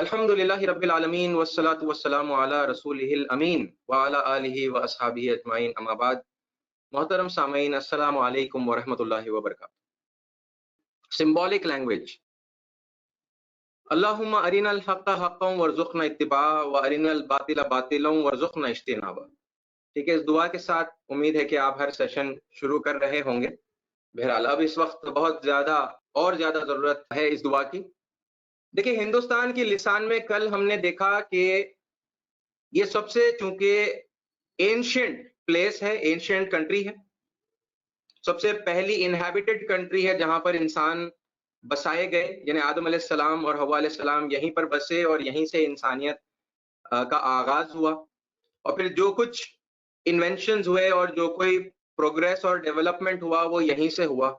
अल्हम्दुलिल्लाहि रब्बिल आलमीन वस्सलातु वस्सलामु अला रसूलिहिल अमीन व अला आलिहि व अस्हाबिहि अजमाइन अम्मा बाद। मोहतरम सामीन, अस्सलामु अलैकुम व रहमतुल्लाहि व बरकातुहू। Symbolic language. अल्लाहुम्मा अरिनल हक्का हक्कन वरज़ुक़ना इत्तिबाअ व अरिनल बातिला बातिलन वरज़ुक़ना इज्तिनाबा। ठीक है, इस दुआ के साथ उम्मीद है कि आप हर सेशन शुरू कर रहे होंगे। बहरहाल अब इस वक्त बहुत ज्यादा जरूरत है इस दुआ की। देखिए, हिंदुस्तान की लिसान में कल हमने देखा कि ये सबसे, चूंकि एंशिएंट प्लेस है, एंशिएंट कंट्री है, सबसे पहली इनहैबिटेड कंट्री है जहां पर इंसान बसाए गए, यानी आदम अलैहिस्सलाम और हव्वा अलैहिस्सलाम यहीं पर बसे और यहीं से इंसानियत का आगाज हुआ। और फिर जो कुछ इन्वेंशंस हुए और जो कोई प्रोग्रेस और डेवलपमेंट हुआ वो यहीं से हुआ।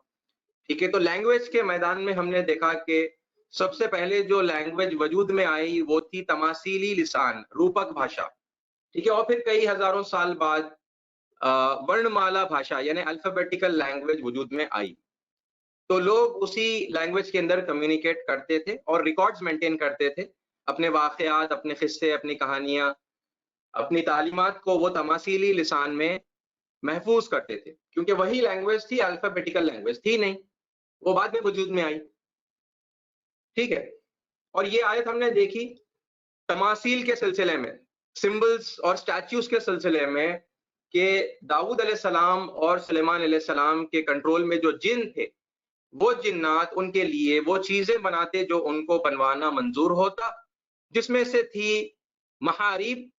ठीक है, तो लैंग्वेज के मैदान में हमने देखा कि सबसे पहले जो लैंग्वेज वजूद में आई वो थी तमासीली लिसान, रूपक भाषा। ठीक है, और फिर कई हजारों साल बाद वर्णमाला भाषा यानी अल्फाबेटिकल लैंग्वेज वजूद में आई। तो लोग उसी लैंग्वेज के अंदर कम्युनिकेट करते थे और रिकॉर्ड्स मेंटेन करते थे, अपने वाकयात, अपने किस्से, अपनी कहानियां, अपनी तालीमात को वो तमासीली लिसान में महफूज करते थे, क्योंकि वही लैंग्वेज थी, अल्फाबेटिकल लैंग्वेज थी नहीं, वो बाद में वजूद में आई। ठीक है, और ये आयत हमने देखी तमासील के सिलसिले में, सिंबल्स और स्टैच्यूज के सिलसिले में, कि दाऊद अलैहिस्सलाम और सुलेमान अलैहिस्सलाम के कंट्रोल में जो जिन थे, वो जिन्नात उनके लिए वो चीजें बनाते जो उनको बनवाना मंजूर होता, जिसमें से थी महारीब,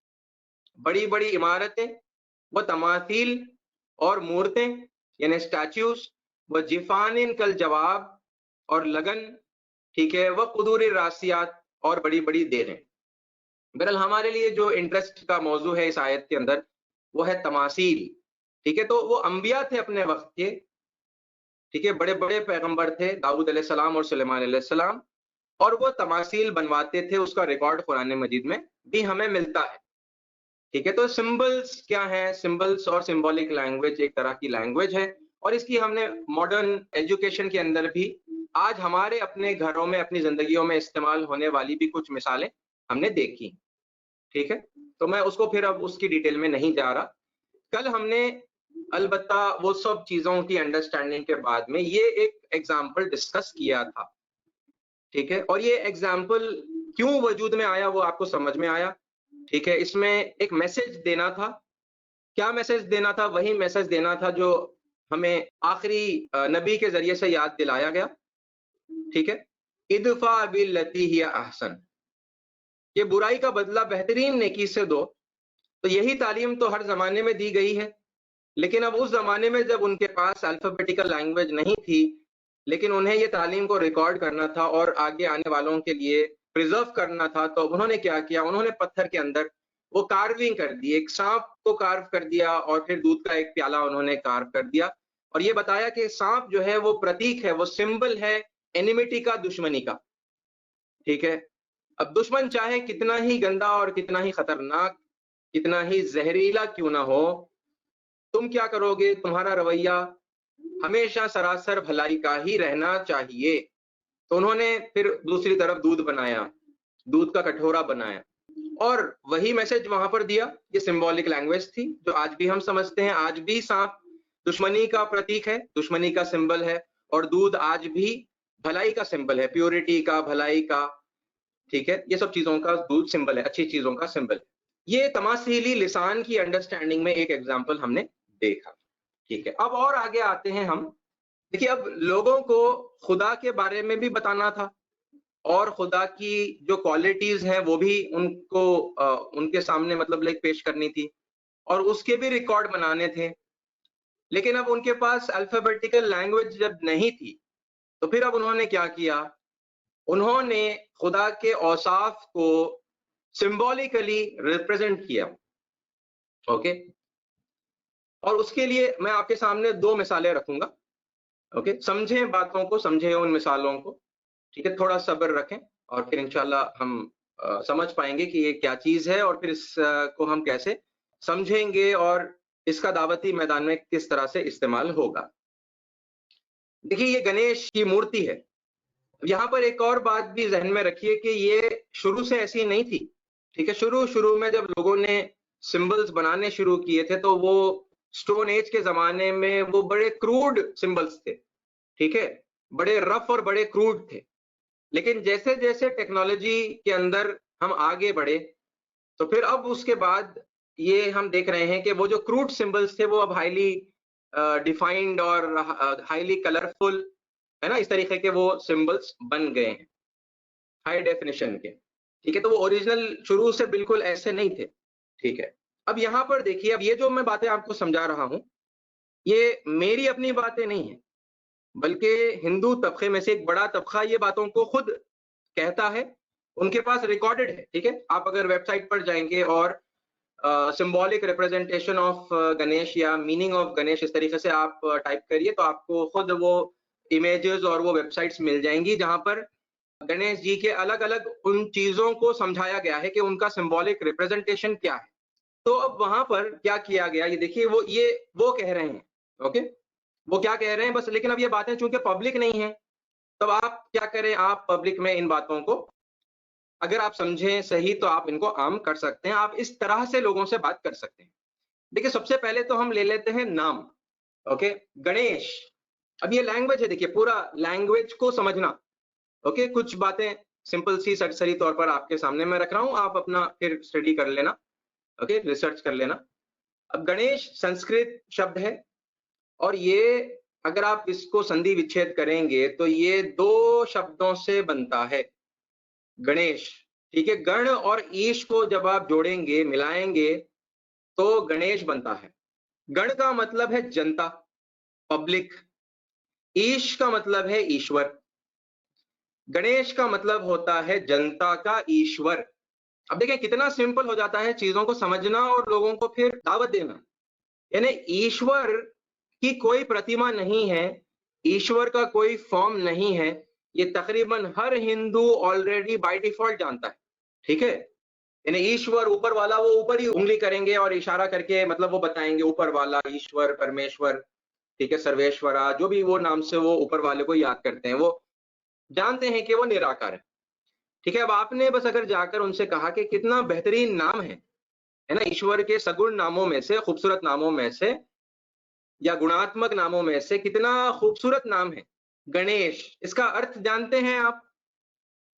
बड़ी बड़ी इमारतें, वो तमासील और मूर्तें यानी स्टैच्यूज, व जिफानिन कल जवाब और लगन, ठीक है, वह कुदूर रासियात और बड़ी बड़ी देरें। बहरहाल हमारे लिए जो इंटरेस्ट का मौजू है इस आयत के अंदर वो है तमासील। ठीक है, तो वो अंबिया थे अपने वक्त के, ठीक है, बड़े बड़े पैगंबर थे दाऊद अलैहिस्सलाम और सुलेमान अलैहिस्सलाम, और वो तमासील बनवाते थे। उसका रिकॉर्ड कुरान मजीद में भी हमें मिलता है। ठीक है, तो सिंबल्स क्या है? सिंबल्स और सिंबॉलिक लैंग्वेज एक तरह की लैंग्वेज है, और इसकी हमने मॉडर्न एजुकेशन के अंदर भी आज हमारे अपने घरों में, अपनी जिंदगियों में इस्तेमाल होने वाली भी कुछ मिसालें हमने देखी। ठीक है, तो मैं उसको फिर अब उसकी डिटेल में नहीं जा रहा। कल हमने अलबत्ता वो सब चीजों की अंडरस्टैंडिंग के बाद में ये एक एग्जाम्पल डिस्कस किया था। ठीक है, और ये एग्जाम्पल क्यों वजूद में आया वो आपको समझ में आया। ठीक है, इसमें एक मैसेज देना था। क्या मैसेज देना था? वही मैसेज देना था जो हमें आखिरी नबी के जरिए से याद दिलाया गया। ठीक है, इदफा बिल्लती हिया अहसन, ये बुराई का बदला बेहतरीन नेकी से दो। तो यही तालीम तो हर जमाने में दी गई है, लेकिन अब उस जमाने में जब उनके पास अल्फाबेटिकल लैंग्वेज नहीं थी, लेकिन उन्हें ये तालीम को रिकॉर्ड करना था और आगे आने वालों के लिए प्रिजर्व करना था, तो उन्होंने क्या किया? उन्होंने पत्थर के अंदर वो कार्विंग कर दी, एक सांप को कार्व कर दिया और फिर दूध का एक प्याला उन्होंने कार्व कर दिया, और ये बताया कि सांप जो है वो प्रतीक है, वो सिंबल है एनिमिटी का, दुश्मनी का। ठीक है, अब दुश्मन चाहे कितना ही गंदा और कितना ही खतरनाक, कितना ही जहरीला क्यों ना हो, तुम क्या करोगे? तुम्हारा रवैया हमेशा सरासर भलाई का ही रहना चाहिए। तो उन्होंने फिर दूसरी तरफ दूध बनाया, दूध का कटोरा बनाया, और वही मैसेज वहां पर दिया। ये सिंबॉलिक लैंग्वेज थी जो आज भी हम समझते हैं। आज भी सांप दुश्मनी का प्रतीक है, दुश्मनी का सिंबल है, और दूध आज भी भलाई का सिंबल है, प्योरिटी का, भलाई का। ठीक है, ये सब चीजों का दूध सिंबल है, अच्छी चीजों का सिंबल है। ये तमासीली लिसान की अंडरस्टैंडिंग में एक एग्जाम्पल हमने देखा। ठीक है, अब और आगे आते हैं हम। देखिए, अब लोगों को खुदा के बारे में भी बताना था, और खुदा की जो क्वालिटीज हैं वो भी उनको उनके सामने मतलब लाइक पेश करनी थी, और उसके भी रिकॉर्ड बनाने थे। लेकिन अब उनके पास अल्फाबेटिकल लैंग्वेज जब नहीं थी, तो फिर अब उन्होंने क्या किया? उन्होंने खुदा के औसाफ को सिंबॉलिकली रिप्रेजेंट किया। ओके, और उसके लिए मैं आपके सामने दो मिसालें रखूंगा। ओके, समझें बातों को, समझें उन मिसालों को। ठीक है, थोड़ा सब्र रखें और फिर इंशाल्लाह हम समझ पाएंगे कि ये क्या चीज है, और फिर इसको हम कैसे समझेंगे और इसका दावती मैदान में किस तरह से इस्तेमाल होगा। देखिए, ये गणेश की मूर्ति है, यहाँ पर एक और बात भी ज़हन में रखिए कि ये शुरू से ऐसी नहीं थी, ठीक है? शुरू में जब लोगों ने सिंबल्स बनाने शुरू किए थे, तो वो स्टोन एज के ज़माने में वो बड़े क्रूड सिंबल्स थे, ठीक है? बड़े रफ और बड़े क्रूड थे। लेकिन जैसे-जैसे टेक्नोलॉजी के अंदर हम आगे बढ़े, तो फिर अब उसके बाद ये हम देख रहे हैं कि वो जो क्रूड सिंबल्स थे, वो अब हाइली डिफाइंड और हाइली कलरफुल, है ना? इस तरीके के वो सिंबल्स बन गए हैं, हाई डेफिनिशन के, ठीक है? तो वो ओरिजिनल शुरू से बिल्कुल ऐसे नहीं थे, ठीक है? अब यहाँ पर देखिए, अब ये जो मैं बातें आपको समझा रहा हूँ, ये मेरी अपनी बातें नहीं है, बल्कि हिंदू तबके में से एक बड़ा तबका ये बातों को खुद कहता है, उनके पास रिकॉर्डेड है, ठीक है? आप अगर वेबसाइट पर जाएँगे और सिंबॉलिक रिप्रेजेंटेशन ऑफ गणेश या मीनिंग ऑफ गणेश इस तरीके से आप टाइप करिए, तो आपको खुद वो इमेजेस और वो वेबसाइट्स मिल जाएँगी, जहाँ पर गणेश जी के अलग-अलग उन चीज़ों को समझाया गया है कि उनका सिंबॉलिक रिप्रेजेंटेशन क्या है। तो अब वहाँ पर क्या किया गया, ये देखिए, वो कह रहे हैं, ओके? वो क्या कह रहे हैं बस, लेकिन अब ये बातें चूँकि पब्लिक नहीं है, तब आप क्या करें, आप पब्लिक में इन बातों को अगर आप समझें सही, तो आप इनको आम कर सकते हैं, आप इस तरह से लोगों से बात कर सकते हैं। देखिए, सबसे पहले तो हम ले लेते हैं नाम, ओके? गणेश, अब ये लैंग्वेज है, देखिए पूरा लैंग्वेज को समझना, ओके? कुछ बातें सिंपल सी सरसरी तौर पर आपके सामने मैं रख रहा हूँ, आप अपना फिर स्टडी कर लेना, ओके? रिसर्च कर लेना। अब गणेश संस्कृत शब्द है और ये अगर आप इसको संधि विच्छेद करेंगे, तो ये 2 शब्दों से बनता है, गणेश, ठीक है? गण और ईश को जब आप जोड़ेंगे, मिलाएँगे, तो गणेश बनता है। गण का मतलब है जनता, पब्लिक, ईश का मतलब है ईश्वर, गणेश का मतलब होता है जनता का ईश्वर। अब देखें कितना सिंपल हो जाता है चीज़ों को समझना और लोगों को फिर दावत देना। यानी ईश्वर की कोई प्रतिमा नहीं है, ईश्वर का कोई फॉर्म नहीं है, ये तकरीबन हर हिंदू ऑलरेडी बाय डिफ़ॉल्ट जानता है, ठीक है? यानी ईश्वर ऊपर वाला, वो ऊपर ही उँगली करेंगे और इशारा करके मतलब वो बताएँगे ऊपर वाला, ईश्वर, परमेश्वर, ठीक है? सर्वेश्वरा, जो भी वो नाम से वो ऊपर वाले को याद करते हैं, वो जानते हैं कि वो निराकार है, ठीक है? अब आपने बस अगर जाकर उनसे कहा कि कितना बेहतरीन नाम है ना? ईश्वर के सगुण नामों में से, खूबसूरत नामों में से या गुणात्मक नामों में से कितना खूबसूरत नाम है, गणेश, इसका अर्थ जानते हैं आप?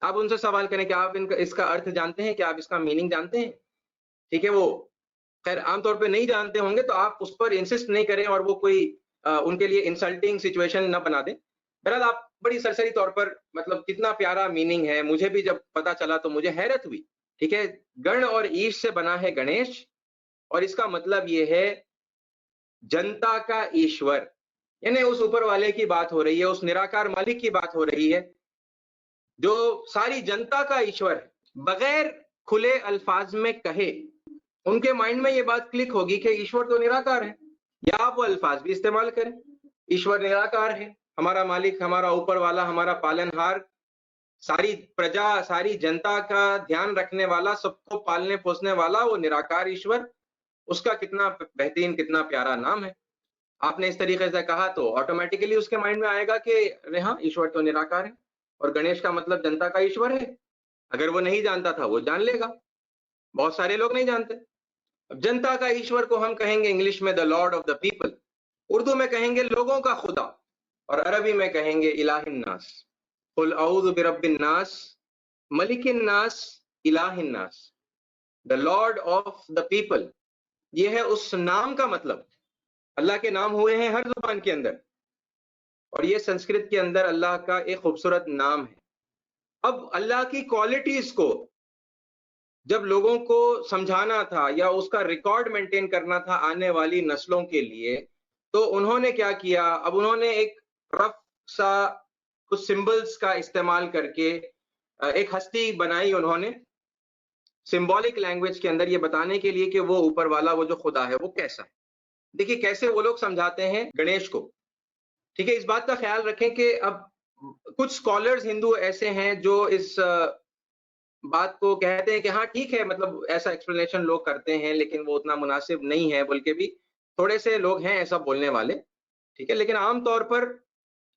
आप उनसे सवाल करें कि आप इनका इसका अर्थ जानते हैं? क्या आप इसका मीनिंग जानते हैं? ठीक है? वो खैर आमतौर पे नहीं जानते होंगे, तो आप उस पर इंसिस्ट नहीं करें और वो कोई उनके लिए इंसल्टिंग सिचुएशन ना बना दें। बहरहाल आप बड़ी सरसरी तौर पर मतलब कितना प्यारा मीनिंग है, मुझे भी जब पता चला तो मुझे हैरत हुई, ठीक है? गण और ईश से बना है गणेश और इसका मतलब ये है जनता का ईश्वर, यानी उस ऊपर वाले की बात हो रही है, उस निराकार मालिक की बात हो रही है, जो सारी जनता का ईश्वर है। बगैर खुले अल्फाज में कहे, उनके माइंड में ये बात क्लिक होगी कि ईश्वर तो निराकार है, या आप वो अल्फाज भी इस्तेमाल करें, ईश्वर निराकार है, हमारा मालिक, हमारा ऊपर वाला, हमारा पालनहार, सारी प्रजा, सारी जनता का ध्यान रखने वाला, सबको पालने पोसने वाला वो निराकार ईश्वर, उसका कितना बेहतरीन, कितना प्यारा नाम है। आपने इस तरीके से कहा तो ऑटोमेटिकली उसके माइंड में आएगा कि अरे हाँ, ईश्वर तो निराकार है और गणेश का मतलब जनता का ईश्वर है। अगर वो नहीं जानता था, वो जान लेगा। बहुत सारे लोग नहीं जानते। अब जनता का ईश्वर को हम कहेंगे इंग्लिश में the Lord of the people, Urdu में कहेंगे लोगों का खुदा और अरबी में कहेंगे इलाहिन नास। कुल औज़ु बिरब्बिन नास, मलिकिन नास, इलाहिन नास। The Lord of the people, ये है उस नाम का मतलब। अल्लाह के नाम हुए हैं हर जुबान के अंदर और ये संस्कृत के अंदर अल्लाह का एक खूबसूरत नाम है। अब अल्लाह की क्वालिटीज को जब लोगों को समझाना था या उसका रिकॉर्ड मेंटेन करना था आने वाली नस्लों के लिए, तो उन्होंने क्या किया, अब उन्होंने एक रफ सा कुछ सिंबल्स का इस्तेमाल करके एक हस्ती बनाई उन्होंने सिंबॉलिक लैंग्वेज के अंदर, ये बताने के लिए कि वो ऊपर वाला, वो जो खुदा है, वो कैसा है। देखिए कैसे वो लोग समझाते हैं गणेश को, ठीक है? इस बात का ख्याल रखें कि अब कुछ स्कॉलर्स हिंदू ऐसे हैं जो इस बात को कहते हैं कि हाँ ठीक है, मतलब ऐसा एक्सप्लेनेशन लोग करते हैं, लेकिन वो उतना मुनासिब नहीं है, बोल के भी थोड़े से लोग हैं ऐसा बोलने वाले, ठीक है? लेकिन आम तौर पर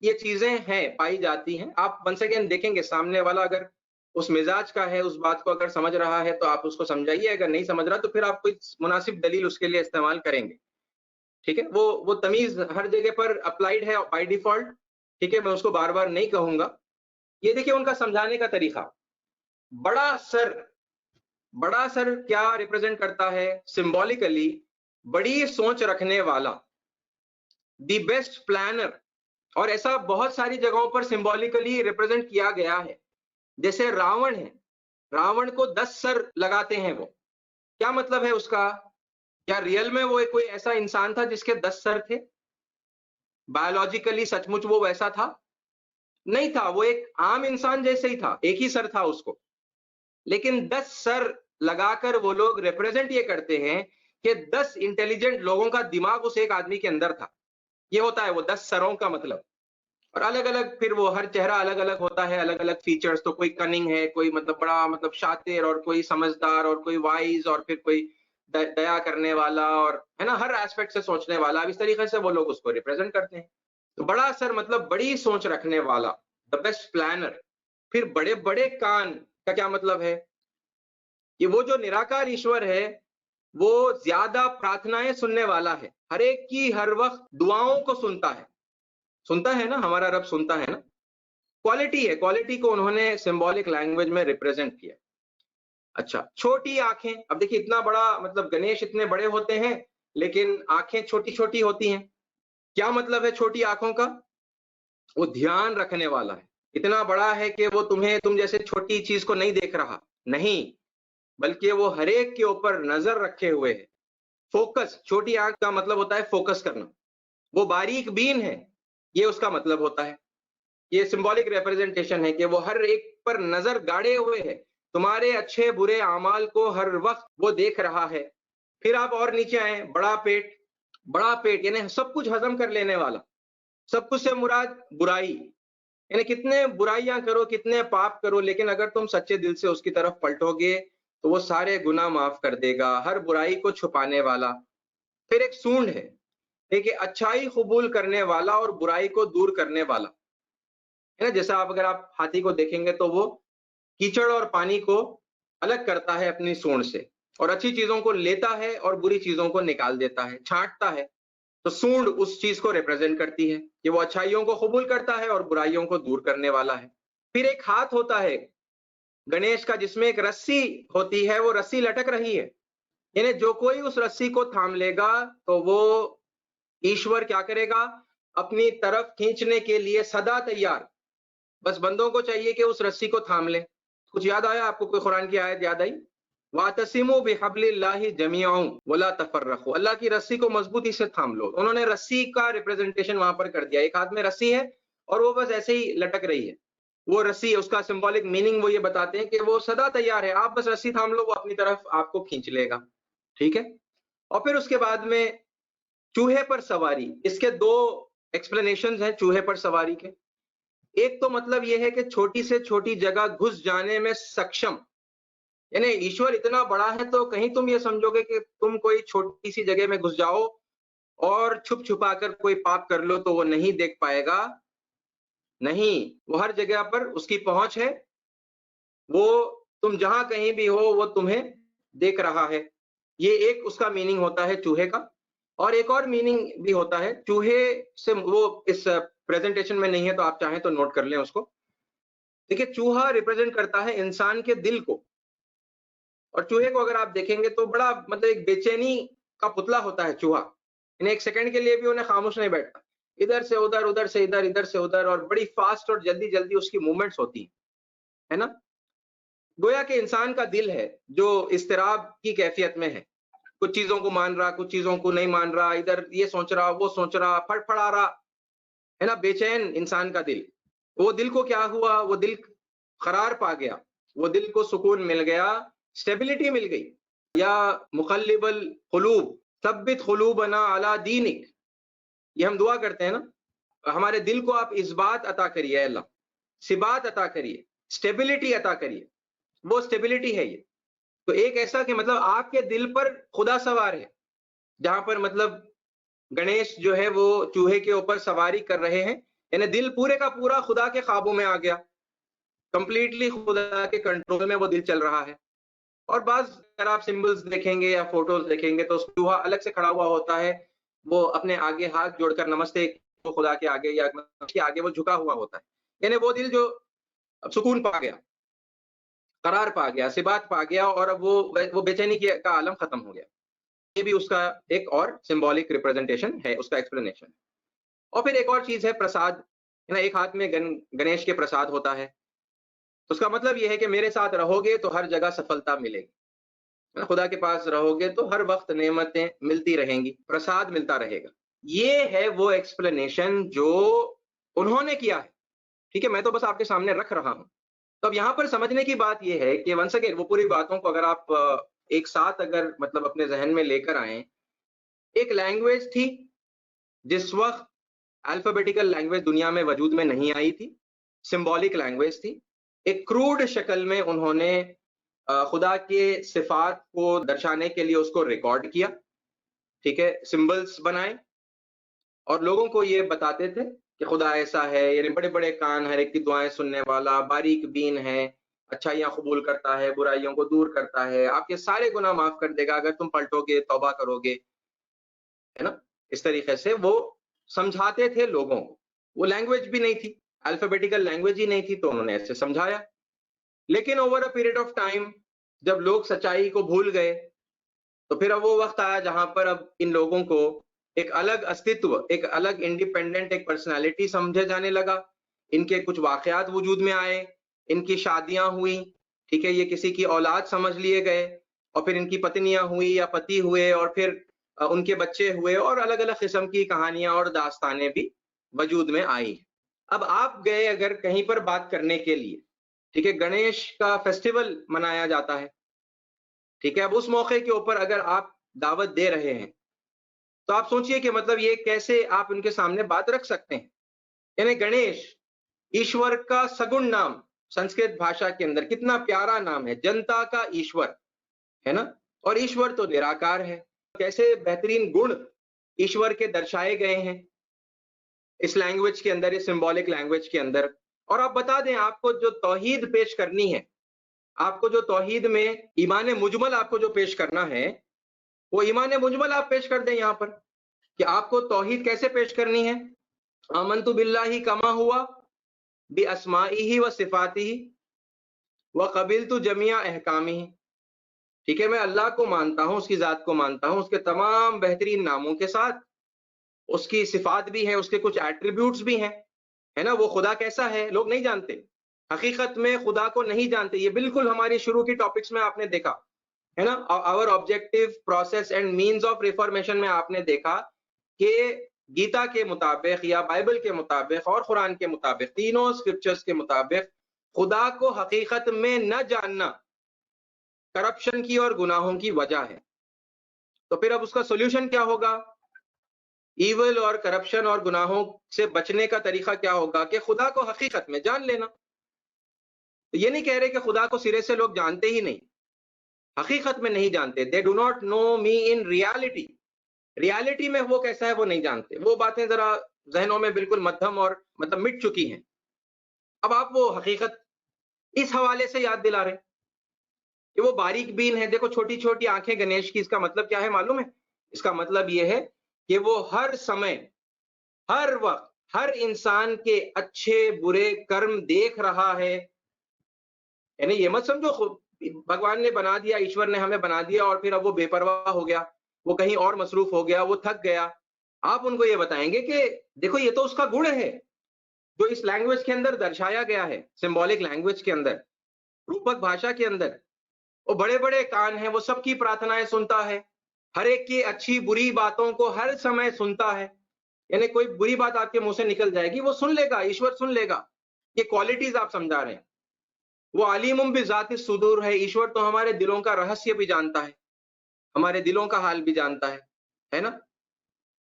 ये चीजें हैं, पाई जाती हैं। आप वंस अगेन देखेंगे सामने वाला अगर उस मिजाज का है, उस बात को अगर समझ रहा है तो आप उसको समझाइए, अगर नहीं समझ रहा तो फिर आप कोई मुनासिब दलील उसके लिए इस्तेमाल करेंगे। ठीक है, वो तमीज हर जगह पर अप्लाइड है बाय डिफॉल्ट। ठीक है, मैं उसको बार बार नहीं कहूंगा। ये देखिए उनका समझाने का तरीका। बड़ा सर, बड़ा सर क्या रिप्रेजेंट करता है सिंबॉलिकली? बड़ी सोच रखने वाला, द बेस्ट प्लानर। और ऐसा बहुत सारी जगहों पर सिंबॉलिकली रिप्रेजेंट किया गया है। जैसे रावण है, रावण को 10 सर लगाते हैं वो। क्या मतलब है उसका? क्या रियल में वो कोई ऐसा इंसान था जिसके 10 सर थे? बायोलॉजिकली सचमुच वो वैसा था? नहीं था, वो एक आम इंसान जैसे ही था, एक ही सर था उसको। लेकिन 10 सर लगाकर वो लोग रिप्रेजेंट ये करते हैं कि 10 इंटेलिजेंट लोगों का दिमाग उस एक आदमी के अंदर था। ये होता है वो 10 सरों का मतलब। और अलग-अलग फिर वो हर चेहरा अलग-अलग होता है, अलग-अलग फीचर्स। तो कोई कनिंग है, कोई मतलब बड़ा मतलब शातिर, और कोई समझदार, और कोई वाइज, और फिर कोई दया करने वाला, और है ना, हर एस्पेक्ट से सोचने वाला। अब इस तरीके से वो लोग उसको रिप्रेजेंट करते हैं। तो बड़ा सर मतलब बड़ी सोच रखने वाला, द बेस्ट प्लानर। फिर बड़े-बड़े कान का क्या मतलब है? ये वो जो निराकार ईश्वर है, वो ज्यादा प्रार्थनाएं सुनने वाला है, हर एक की हर वक्त दुआओं को सुनता है। सुनता है ना, हमारा रब सुनता है ना। क्वालिटी है, क्वालिटी को उन्होंने सिंबॉलिक लैंग्वेज में रिप्रेजेंट किया। अच्छा, छोटी आंखें। अब देखिए इतना बड़ा मतलब गणेश इतने बड़े होते हैं, लेकिन आंखें छोटी छोटी होती हैं। क्या मतलब है छोटी आंखों का? वो ध्यान रखने वाला है। इतना बड़ा है कि वो तुम जैसे छोटी चीज को नहीं देख रहा, नहीं, बल्कि वो हर एक के ऊपर नजर रखे हुए है। फोकस, छोटी आंख का मतलब होता है फोकस करना। वो बारीक बीन है, ये उसका मतलब होता है। ये सिंबॉलिक रिप्रेजेंटेशन है कि वो हर एक पर नजर गाड़े हुए है। तुम्हारे अच्छे बुरे अमाल को हर वक्त वो देख रहा है। फिर आप और नीचे आए, बड़ा पेट। बड़ा पेट यानी सब कुछ हजम कर लेने वाला। सब कुछ से मुराद बुराई, यानी कितने बुराइयां करो, कितने पाप करो, लेकिन अगर तुम सच्चे दिल से उसकी तरफ पलटोगे तो वो सारे गुनाह माफ कर देगा, हर बुराई को छुपाने वाला। फिर एक सूंड है, देखिए अच्छाई कबूल करने वाला और बुराई को दूर करने वाला, है ना। जैसा आप अगर आप हाथी को देखेंगे तो वो कीचड़ और पानी को अलग करता है अपनी सूंड से, और अच्छी चीजों को लेता है और बुरी चीजों को निकाल देता है, छांटता है। तो सूंड उस चीज को रिप्रेजेंट करती है कि वो अच्छाइयों को कबूल करता है और बुराइयों को दूर करने वाला है। फिर एक हाथ होता है गणेश का, जिसमें एक रस्सी होती है, वो रस्सी लटक रही है, यानी जो कोई उस रस्सी को थाम लेगा तो वो ईश्वर क्या करेगा? अपनी तरफ खींचने के लिए सदा तैयार। बस बंदों को चाहिए कि उस रस्सी को थाम ले। कुछ याद आया आपको? कोई कुरान की आयत याद आई? वातसिमु बिहब्लिल्लाहि जमीअन वला तफर्रकू। अल्लाह की रस्सी को मजबूती से थाम लो। उन्होंने रस्सी का रिप्रेजेंटेशन वहां पर कर दिया। एक हाथ में रस्सी है और वो बस ऐसे ही लटक रही है। वो रस्सी, उसका सिंबॉलिक मीनिंग वो ये बताते हैं कि वो सदा तैयार है, आप बस रस्सी थाम लो, वो अपनी तरफ आपको खींच लेगा। ठीक है। और फिर उसके बाद में चूहे पर सवारी। इसके दो एक्सप्लेनेशन हैं चूहे पर सवारी के। एक तो मतलब यह है कि छोटी से छोटी जगह घुस जाने में सक्षम, यानी ईश्वर इतना बड़ा है तो कहीं तुम ये समझोगे कि तुम कोई छोटी सी जगह में घुस जाओ और छुप छुपा कर कोई पाप कर लो तो वो नहीं देख पाएगा। नहीं, वो हर जगह पर उसकी पहुंच है। वो तुम जहां कहीं भी हो वो तुम्हें देख रहा है। ये एक उसका मीनिंग होता है चूहे का। और एक और मीनिंग भी होता है चूहे से, वो इस प्रेजेंटेशन में नहीं है तो आप चाहें तो नोट कर लें उसको। देखिए चूहा रिप्रेजेंट करता है इंसान के दिल को। और चूहे को अगर आप देखेंगे तो बड़ा मतलब एक बेचैनी का पुतला होता है चूहा। इन्हें एक सेकंड के लिए भी उन्हें खामोश नहीं बैठता, इधर से उधर, उधर से इधर, इधर से उधर, और बड़ी फास्ट और जल्दी जल्दी उसकी मूवमेंट्स होती है ना। गोया के इंसान का दिल है जो इस्तिराब की कैफियत में है। कुछ चीजों को मान रहा, कुछ चीजों को नहीं मान रहा, इधर ये सोच रहा, वो सोच रहा, फड़फड़ा रहा, है ना। बेचैन इंसान का दिल। वो दिल को क्या हुआ? वो दिल करार पा गया, वो दिल को सुकून मिल गया, स्टेबिलिटी मिल गई। या मुकल्लिबल कुलूब सब्बित कुलूबना अला दीनिक, ये हम दुआ करते हैं ना। हमारे दिल को आप इस बात अता करिए अल्लाह, सिबात अता करिए, स्टेबिलिटी अता करिए। वो स्टेबिलिटी है ये। तो एक ऐसा कि मतलब आपके दिल पर खुदा सवार है, जहां पर मतलब गणेश जो है वो चूहे के ऊपर सवारी कर रहे हैं। यानी दिल पूरे का पूरा खुदा के ख्वाबों में आ गया, कंप्लीटली खुदा के कंट्रोल में वो दिल चल रहा है। और बाज़ अगर आप सिंबल्स देखेंगे या फोटोज़ देखेंगे तो चूहा अलग से खड़ा हुआ होता है, वो अपने आगे हाथ जोड़कर नमस्ते तो खुदा के आगे या के आगे वो झुका हुआ होता है। यानी वो दिल जो सुकून पा गया, करार पा गया, सिबात पा गया और अब वो बेचैनी की का आलम खत्म हो गया। ये भी उसका एक और सिंबॉलिक रिप्रेजेंटेशन है, उसका एक्सप्लेनेशन। और फिर एक और चीज़ है प्रसाद, है ना? एक हाथ में गणेश के प्रसाद होता है। तो उसका मतलब ये है कि मेरे साथ रहोगे तो हर जगह सफलता मिलेगी। है ना? खुदा के पास रहोगे तो हर वक़्त नेमतें मिलती रहेंगी, प्रसाद मिलता रहेगा। ये है वो एक्सप्लेनेशन जो उन्होंने किया है, ठीक है? मैं तो बस आपके सामने रख रहा हूँ। तो अब यहाँ पर समझने की बात ये है कि वन्स अगेन वो पूरी बातों को अगर आप एक साथ अगर मतलब अपने ज़हन में लेकर आएँ, एक लैंग्वेज थी, जिस वक़्त अल्फ़ाबेटिकल लैंग्वेज दुनिया में वजूद में नहीं आई थी, सिंबॉलिक लैंग्वेज थी। एक क्रूड शक्ल में उन्होंने खुदा के सिफ़ात को दर्शाने के लिए उसको रिकॉर्ड किया, ठीक है? सिंबल्स बनाए और लोगों को ये बताते थे कि खुदा ऐसा है, यानी बड़े-बड़े कान, हर एक की दुआएँ सुनने वाला, बारीक बीन है, अच्छाइयाँ कबूल करता है, बुराइयों को दूर करता है, आपके सारे गुनाह माफ़ कर देगा अगर तुम पलटोगे, तौबा करोगे, है ना? इस तरीके से वो समझाते थे लोगों को। वो लैंग्वेज भी नहीं थी, अल्फ़ाबेटिकल लैंग्वेज ही नहीं थी, तो उन्होंने ऐसे समझाया। लेकिन over a period of time जब लोग सच्चाई को भूल गए, तो फिर अब वो वक़्त आया जहाँ पर अब इन लोगों को एक अलग अस्तित्व, एक अलग इंडिपेंडेंट एक पर्सनैलिटी समझा जाने लगा। इनके कुछ वाक़यात वजूद में आए, इनकी शादियाँ हुई, ठीक है? ये किसी की औलाद समझ लिए गए और फिर इनकी पत्नियाँ हुई या पति हुए और फिर उनके बच्चे हुए और अलग-अलग किस्म की कहानियाँ और दास्तानें भी वजूद में आई। अब आप गए अगर कहीं पर बात करने के लिए, ठीक है? गणेश का फेस्टिवल मनाया जाता है, ठीक है? अब उस मौके के ऊपर अगर आप दावत दे रहे हैं, तो आप सोचिए कि मतलब ये कैसे आप उनके सामने बात रख सकते हैं? यानी गणेश, ईश्वर का सगुण नाम, संस्कृत भाषा के अंदर कितना प्यारा नाम है, जनता का ईश्वर, है ना? और ईश्वर तो निराकार है। कैसे बेहतरीन गुण ईश्वर के दर्शाए गए हैं इस लैंग्वेज के अंदर, इस सिंबॉलिक लैंग्वेज के अंदर। और आप बता दें आपको जो तौहीद पेश करनी है, आपको जो तौहीद में ईमान मुजमल आपको जो पेश करना है, वो ईमान मुजमल आप पेश कर दें यहाँ पर, कि आपको तौहीद कैसे पेश करनी है? आमन्तु बिल्लाहि कमा हुआ, बिअस्माइही व सिफ़ातिही व क़बिलतु जमीअ अहकामिही। ठीक है, मैं अल्लाह को मानता हूँ, उसकी ज़ात को मानता हूँ, उसके तमाम बेहतरीन नामों के साथ, उसकी सिफ़ात भी हैं, उसके कुछ एट्रिब्यूट्स भी हैं, है ना? वो खुदा कैसा है, लोग नहीं जानते। हकीकत में खुदा को नहीं जानते। ये बिल्कुल हमारी शुरू की टॉपिक्स में आपने देखा, है ना? Our objective process and means of reformation में आपने देखा कि गीता के मुताबिक या बाइबल के मुताबिक और कुरान के मुताबिक, तीनों स्क्रिप्चर्स के मुताबिक खुदा को हकीकत में न जानना करप्शन की और गुनाहों की वजह है। तो फिर अब उसका सॉल्यूशन क्या होगा? ईविल और करप्शन और गुनाहों से बचने का तरीका क्या होगा? कि खुदा को हकीकत में जान लेना। तो ये नहीं कह रहे कि खुदा को सिरे से लोग जानते ही नहीं, हकीकत में नहीं जानते। They do not know me in reality. Reality में वो कैसा है वो नहीं जानते। वो बातें जरा ज़हनों में बिल्कुल मद्धम और मतलब मिट चुकी हैं। अब आप वो हकीकत इस हवाले से याद दिला रहे हैं कि वो बारीक बीन है। देखो छोटी-छोटी आंखें गणेश की, इसका मतलब क्या है मालूम है? इसका मतलब ये है कि वो हर समय, हर वक़्त, हर इंसान के अच्छे-बुरे कर्म देख रहा है। यानी ये मत समझो भगवान ने बना दिया, ईश्वर ने हमें बना दिया और फिर अब वो बेपरवाह हो गया, वो कहीं और मसरूफ हो गया, वो थक गया। आप उनको ये बताएँगे कि देखो ये तो उसका गुण है, जो इस लैंग्वेज के अंदर दर्शाया गया है, सिंबॉलिक लैंग्वेज के अंदर, रूपक भाषा के अंदर। वो बड़े-बड़े कान हैं, वो सबकी प्रार्थनाएँ सुनता है, हर एक की अच्छी-बुरी बातों को हर समय सुनता है। यानी कोई बुरी बात आपके मुँह से निकल जाएगी, वो सुन लेगा, ईश्वर सुन लेगा। ये क्वालिटीज़ आप समझा रहे हैं। वो अलीमुम बिज़ाति सुदूर है, ईश्वर तो हमारे दिलों का रहस्य भी जानता है, हमारे दिलों का हाल भी जानता है ना?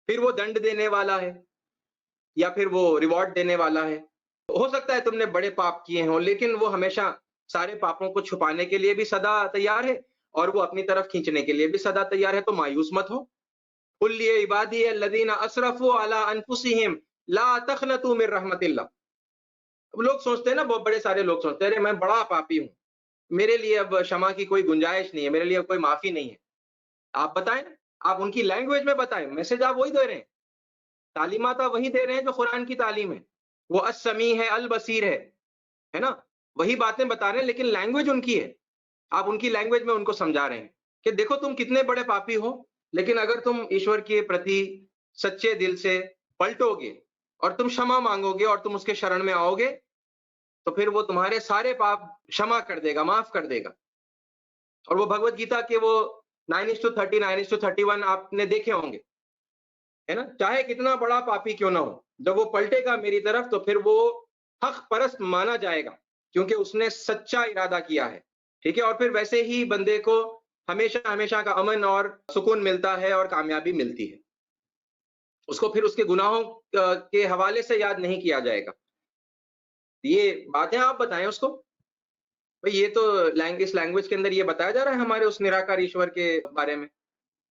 फिर वो दंड देने वाला है या फिर वो रिवॉर्ड देने वाला है। हो सकता है तुमने बड़े पाप किए हों, लेकिन वो हमेशा सारे पापों को छुपाने के लिए भी सदा तैयार है और वो अपनी तरफ खींचने के लिए भी सदा तैयार है, तो मायूस मत हो। कुल ये इबादी अल्लज़ीना असरफ़ू अला अनफुसिहिम ला तखनतू मिर रहमतिल्लाह। अब लोग सोचते हैं ना, बहुत बड़े सारे लोग सोचते हैं, अरे मैं बड़ा पापी हूँ, मेरे लिए अब क्षमा की कोई गुंजाइश नहीं है, मेरे लिए कोई माफी नहीं है। आप बताएं ना, आप उनकी लैंग्वेज में बताएं, मैसेज आप वही दे रहे हैं, तालीमात आप वही दे रहे हैं जो कुरान की तालीम है। वो अस्समी है, अल बसीर है ना? वही बातें बता रहे हैं, लेकिन लैंग्वेज उनकी है। आप उनकी लैंग्वेज में उनको समझा रहे हैं कि देखो तुम कितने बड़े पापी हो, लेकिन अगर तुम ईश्वर के प्रति सच्चे दिल से पलटोगे और तुम क्षमा मांगोगे और तुम उसके शरण में आओगे, तो फिर वो तुम्हारे सारे पाप क्षमा कर देगा, माफ कर देगा। और वो भगवत गीता के वो 9:30, 9:31 आपने देखे होंगे, है ना? चाहे कितना बड़ा पापी क्यों ना हो, जब वो पलटेगा मेरी तरफ तो फिर वो हक परस्त माना जाएगा, क्योंकि उसने सच्चा इरादा किया है। ठीक है? और फिर वैसे ही बंदे को हमेशा हमेशा का अमन और सुकून मिलता है और कामयाबी मिलती है। उसको फिर उसके गुनाहों के हवाले से याद नहीं किया जाएगा। ये बातें आप बताएं उसको। भाई ये तो इस लैंग्वेज के अंदर ये बताया जा रहा है हमारे उस निराकार ईश्वर के बारे में,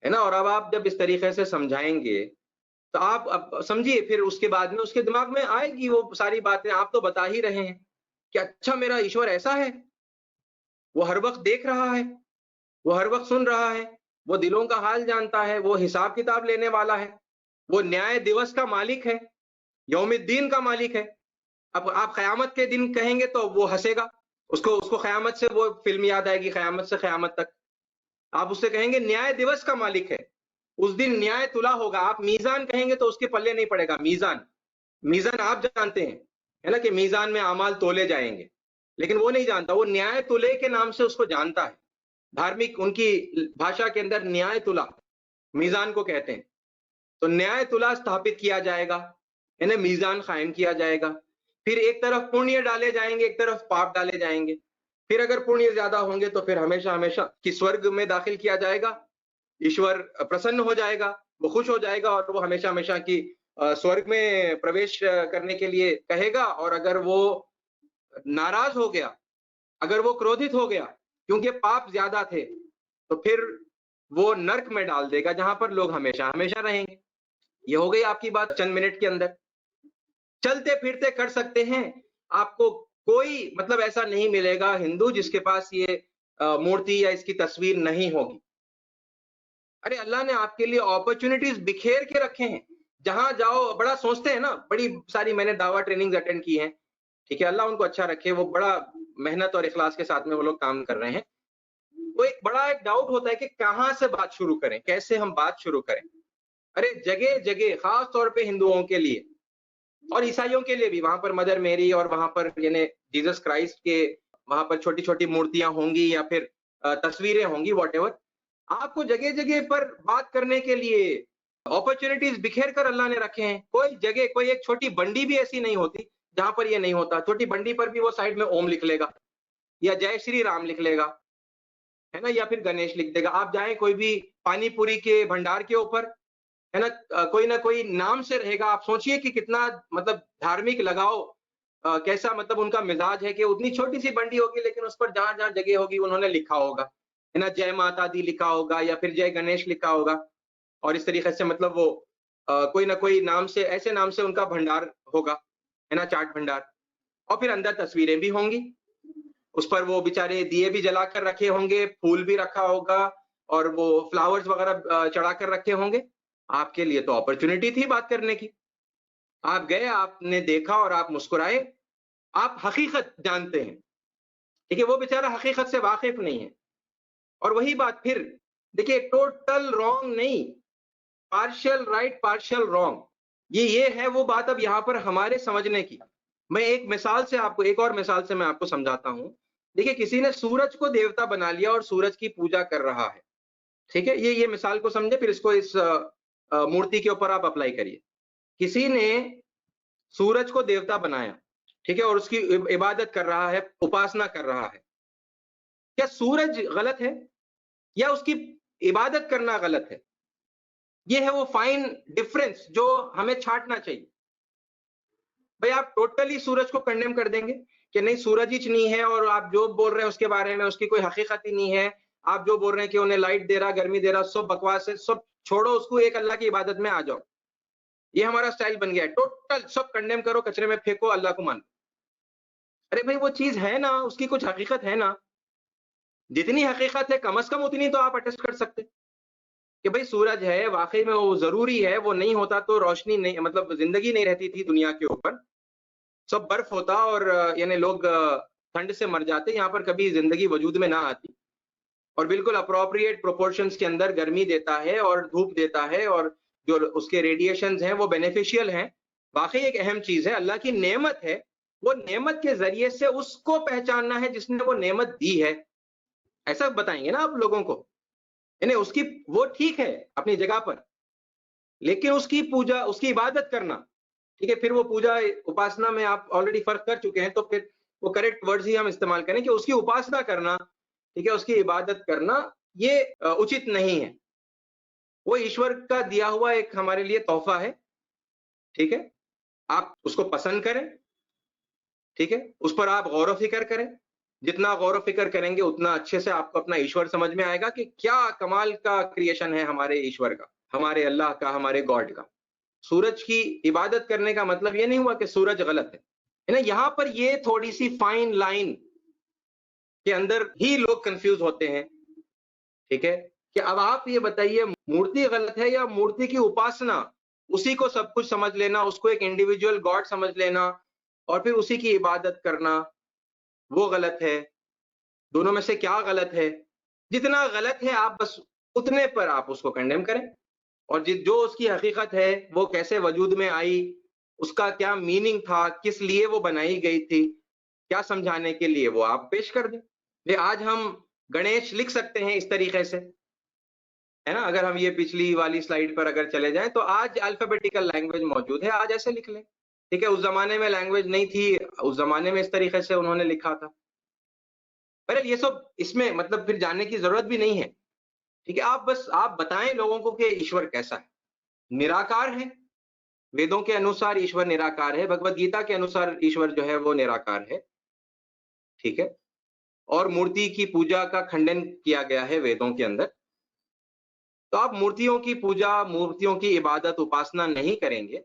है ना? और अब आप जब इस तरीके से समझाएंगे, तो आप अब समझिए, फिर उसके बाद में उसके दिमाग में आएगी वो सारी बातें। आप तो बता ही रहे हैं कि अच्छा मेरा ईश्वर ऐसा है, वो हर वक्त देख रहा है, वो हर वक्त सुन रहा है, वो दिलों का हाल जानता है, वो हिसाब किताब लेने वाला है, वो न्याय दिवस का मालिक है, यौमुद्दीन का मालिक है। अब आप क़यामत के दिन कहेंगे तो वो हंसेगा, उसको उसको क़यामत से वो फिल्म याद आएगी, क़यामत से क़यामत तक। आप उससे कहेंगे न्याय दिवस का मालिक है, उस दिन न्याय तुला होगा। आप मीज़ान कहेंगे तो उसके पल्ले नहीं पड़ेगा। मीज़ान, मीज़ान आप जानते हैं, है ना, कि मीज़ान में अमाल तोले जाएंगे, लेकिन वो नहीं जानता, वो न्याय तुले के नाम से उसको जानता है। धार्मिक उनकी भाषा के अंदर न्याय तुला मीज़ान को कहते हैं। तो न्याय तुला स्थापित किया जाएगा, है ना, मीज़ान कायम किया जाएगा। फिर एक तरफ पुण्य डाले जाएंगे, एक तरफ पाप डाले जाएंगे। फिर अगर पुण्य ज्यादा होंगे तो फिर हमेशा हमेशा कि स्वर्ग में दाखिल किया जाएगा, ईश्वर प्रसन्न हो जाएगा, वो खुश हो जाएगा और वो हमेशा हमेशा की स्वर्ग में प्रवेश करने के लिए कहेगा। और अगर वो नाराज हो गया, अगर वो क्रोधित हो गया क्योंकि पाप ज्यादा थे, तो फिर वो नर्क में डाल देगा, जहां पर लोग हमेशा हमेशा रहेंगे। ये हो गई आपकी बात चंद मिनट के अंदर। चलते फिरते कर सकते हैं। आपको कोई मतलब ऐसा नहीं मिलेगा हिंदू जिसके पास ये मूर्ति या इसकी तस्वीर नहीं होगी। अरे अल्लाह ने आपके लिए अपॉर्चुनिटीज बिखेर के रखे हैं। जहां जाओ बड़ा सोचते हैं ना, बड़ी सारी मैंने दावा ट्रेनिंग्स अटेंड की हैं। ठीक है, अल्लाह उनको अच्छा रखे, वो बड़ा मेहनत और इखलास के साथ में वो लोग काम कर रहे हैं। वो एक बड़ा एक डाउट होता है कि कहां से बात शुरू करें, कैसे हम बात शुरू करें। अरे जगह जगह खास तौर पे हिंदुओं के लिए और ईसाइयों के लिए भी, वहां पर मदर मेरी और वहां पर यानी जीसस क्राइस्ट के वहां पर छोटी छोटी मूर्तियां होंगी या फिर तस्वीरें होंगी, वॉटेवर। आपको जगह जगह पर बात करने के लिए अपॉर्चुनिटीज बिखेर कर अल्लाह ने रखे हैं। कोई जगह, कोई एक छोटी बंडी भी ऐसी नहीं होती जहां पर ये नहीं होता। छोटी बंडी पर भी वो साइड में ओम लिख लेगा या जय श्री राम लिख लेगा, है ना, या फिर गणेश लिख देगा। आप जाए कोई भी पानी पूरी के भंडार के ऊपर, है ना कोई नाम से रहेगा। आप सोचिए कि कितना मतलब धार्मिक लगाव, कैसा मतलब उनका मिजाज है कि उतनी छोटी सी बंडी होगी लेकिन उस पर जहां जहां जगह होगी उन्होंने लिखा होगा, है ना, जय माता दी लिखा होगा या फिर जय गणेश लिखा होगा। और इस तरीके से मतलब वो कोई ना कोई नाम से, ऐसे नाम से उनका भंडार होगा, है ना, चाट भंडार। और फिर अंदर तस्वीरें भी होंगी, उस पर वो बेचारे दिए भी जला कर रखे होंगे, फूल भी रखा होगा और वो फ्लावर्स वगैरह चढ़ा कर रखे होंगे। आपके लिए तो अपॉर्चुनिटी थी बात करने की। आप गए, आपने देखा और आप मुस्कुराए। आप हकीकत जानते हैं, ठीक है, वो बेचारा हकीकत से वाकिफ नहीं है। और वही बात फिर देखिए, टोटल रॉन्ग नहीं, पार्शियल राइट पार्शियल रॉन्ग, ये है वो बात अब यहाँ पर हमारे समझने की। मैं एक मिसाल से आपको, एक और मिसाल से मैं आपको समझाता हूँ। देखिए, किसी ने सूरज को देवता बना लिया और सूरज की पूजा कर रहा है। ठीक है, ये मिसाल को समझे, फिर इसको इस मूर्ति के ऊपर आप अप्लाई करिए। किसी ने सूरज को देवता बनाया, ठीक है, और उसकी इबादत कर रहा है, उपासना कर रहा है। क्या सूरज गलत है या उसकी इबादत करना गलत है? ये है वो फाइन डिफरेंस जो हमें छांटना चाहिए। भाई आप टोटली सूरज को कंडेम कर देंगे कि नहीं सूरज ही नहीं है, और आप जो बोल रहे हैं उसके बारे में उसकी कोई हकीकत ही नहीं है। आप जो बोल रहे हैं कि उन्हें लाइट दे रहा, गर्मी दे रहा, सब बकवास है, सब छोड़ो उसको, एक अल्लाह की इबादत में आ जाओ। ये हमारा स्टाइल बन गया है, टोटल सब कंडेम करो, कचरे में फेंको, अल्लाह को मानो। अरे भाई वो चीज है ना, उसकी कुछ हकीकत है ना, जितनी हकीकत है कम से कम उतनी तो आप अटेस्ट कर सकते कि भाई सूरज है, वाकई में वो जरूरी है, वो नहीं होता तो रोशनी नहीं, मतलब जिंदगी नहीं रहती थी दुनिया के ऊपर, सब बर्फ होता और यानी लोग ठंड से मर जाते, यहाँ पर कभी जिंदगी वजूद में ना आती। और बिल्कुल अप्रोप्रिएट प्रोपोर्शंस के अंदर गर्मी देता है और धूप देता है, और जो उसके रेडिएशंस हैं वो बेनिफिशियल हैं। वाकई एक अहम चीज है, अल्लाह की नेमत है। वो नेमत के जरिए से उसको पहचानना है जिसने वो नेमत दी है, ऐसा बताएंगे ना आप लोगों को। यानी उसकी, वो ठीक है अपनी जगह पर, लेकिन उसकी पूजा, उसकी इबादत करना, ठीक है, फिर वो पूजा उपासना में आप ऑलरेडी फर्क कर चुके हैं, तो फिर वो करेक्ट वर्ड्स ही हम इस्तेमाल करें कि उसकी उपासना करना, ठीक है, उसकी इबादत करना, ये उचित नहीं है। वो ईश्वर का दिया हुआ एक हमारे लिए तोहफा है, ठीक है, आप उसको पसंद करें, ठीक है, उस पर आप गौर फिक्र करें। जितना गौर फिक्र करेंगे उतना अच्छे से आपको अपना ईश्वर समझ में आएगा कि क्या कमाल का क्रिएशन है हमारे ईश्वर का, हमारे अल्लाह का, हमारे गॉड का। सूरज की इबादत करने का मतलब ये नहीं हुआ कि सूरज गलत है ना। यहाँ पर ये थोड़ी सी फाइन लाइन के अंदर ही लोग कंफ्यूज होते हैं, ठीक है, कि अब आप ये बताइए मूर्ति गलत है या मूर्ति की उपासना, उसी को सब कुछ समझ लेना, उसको एक इंडिविजुअल गॉड समझ लेना और फिर उसी की इबादत करना, वो गलत है? दोनों में से क्या गलत है? जितना गलत है आप बस उतने पर आप उसको कंडेम करें, और जो उसकी हकीकत है वो कैसे वजूद में आई, उसका क्या मीनिंग था, किस लिए वो बनाई गई थी, क्या समझाने के लिए, वो आप पेश कर दें। ये आज हम गणेश लिख सकते हैं इस तरीके से, है ना? अगर हम ये पिछली वाली स्लाइड पर अगर चले जाएं तो आज अल्फाबेटिकल लैंग्वेज मौजूद है, आज ऐसे लिख लें, ठीक है। उस जमाने में लैंग्वेज नहीं थी, उस जमाने में इस तरीके से उन्होंने लिखा था। पर ये सब इसमें मतलब फिर जानने की जरूरत भी नहीं है, ठीक है। आप बस आप बताएं लोगों को कि ईश्वर कैसा है, निराकार है। वेदों के अनुसार ईश्वर निराकार है, भगवत गीता के अनुसार ईश्वर जो है वो निराकार है, ठीक है। और मूर्ति की पूजा का खंडन किया गया है वेदों के अंदर। तो आप मूर्तियों की पूजा, मूर्तियों की इबादत, उपासना नहीं करेंगे,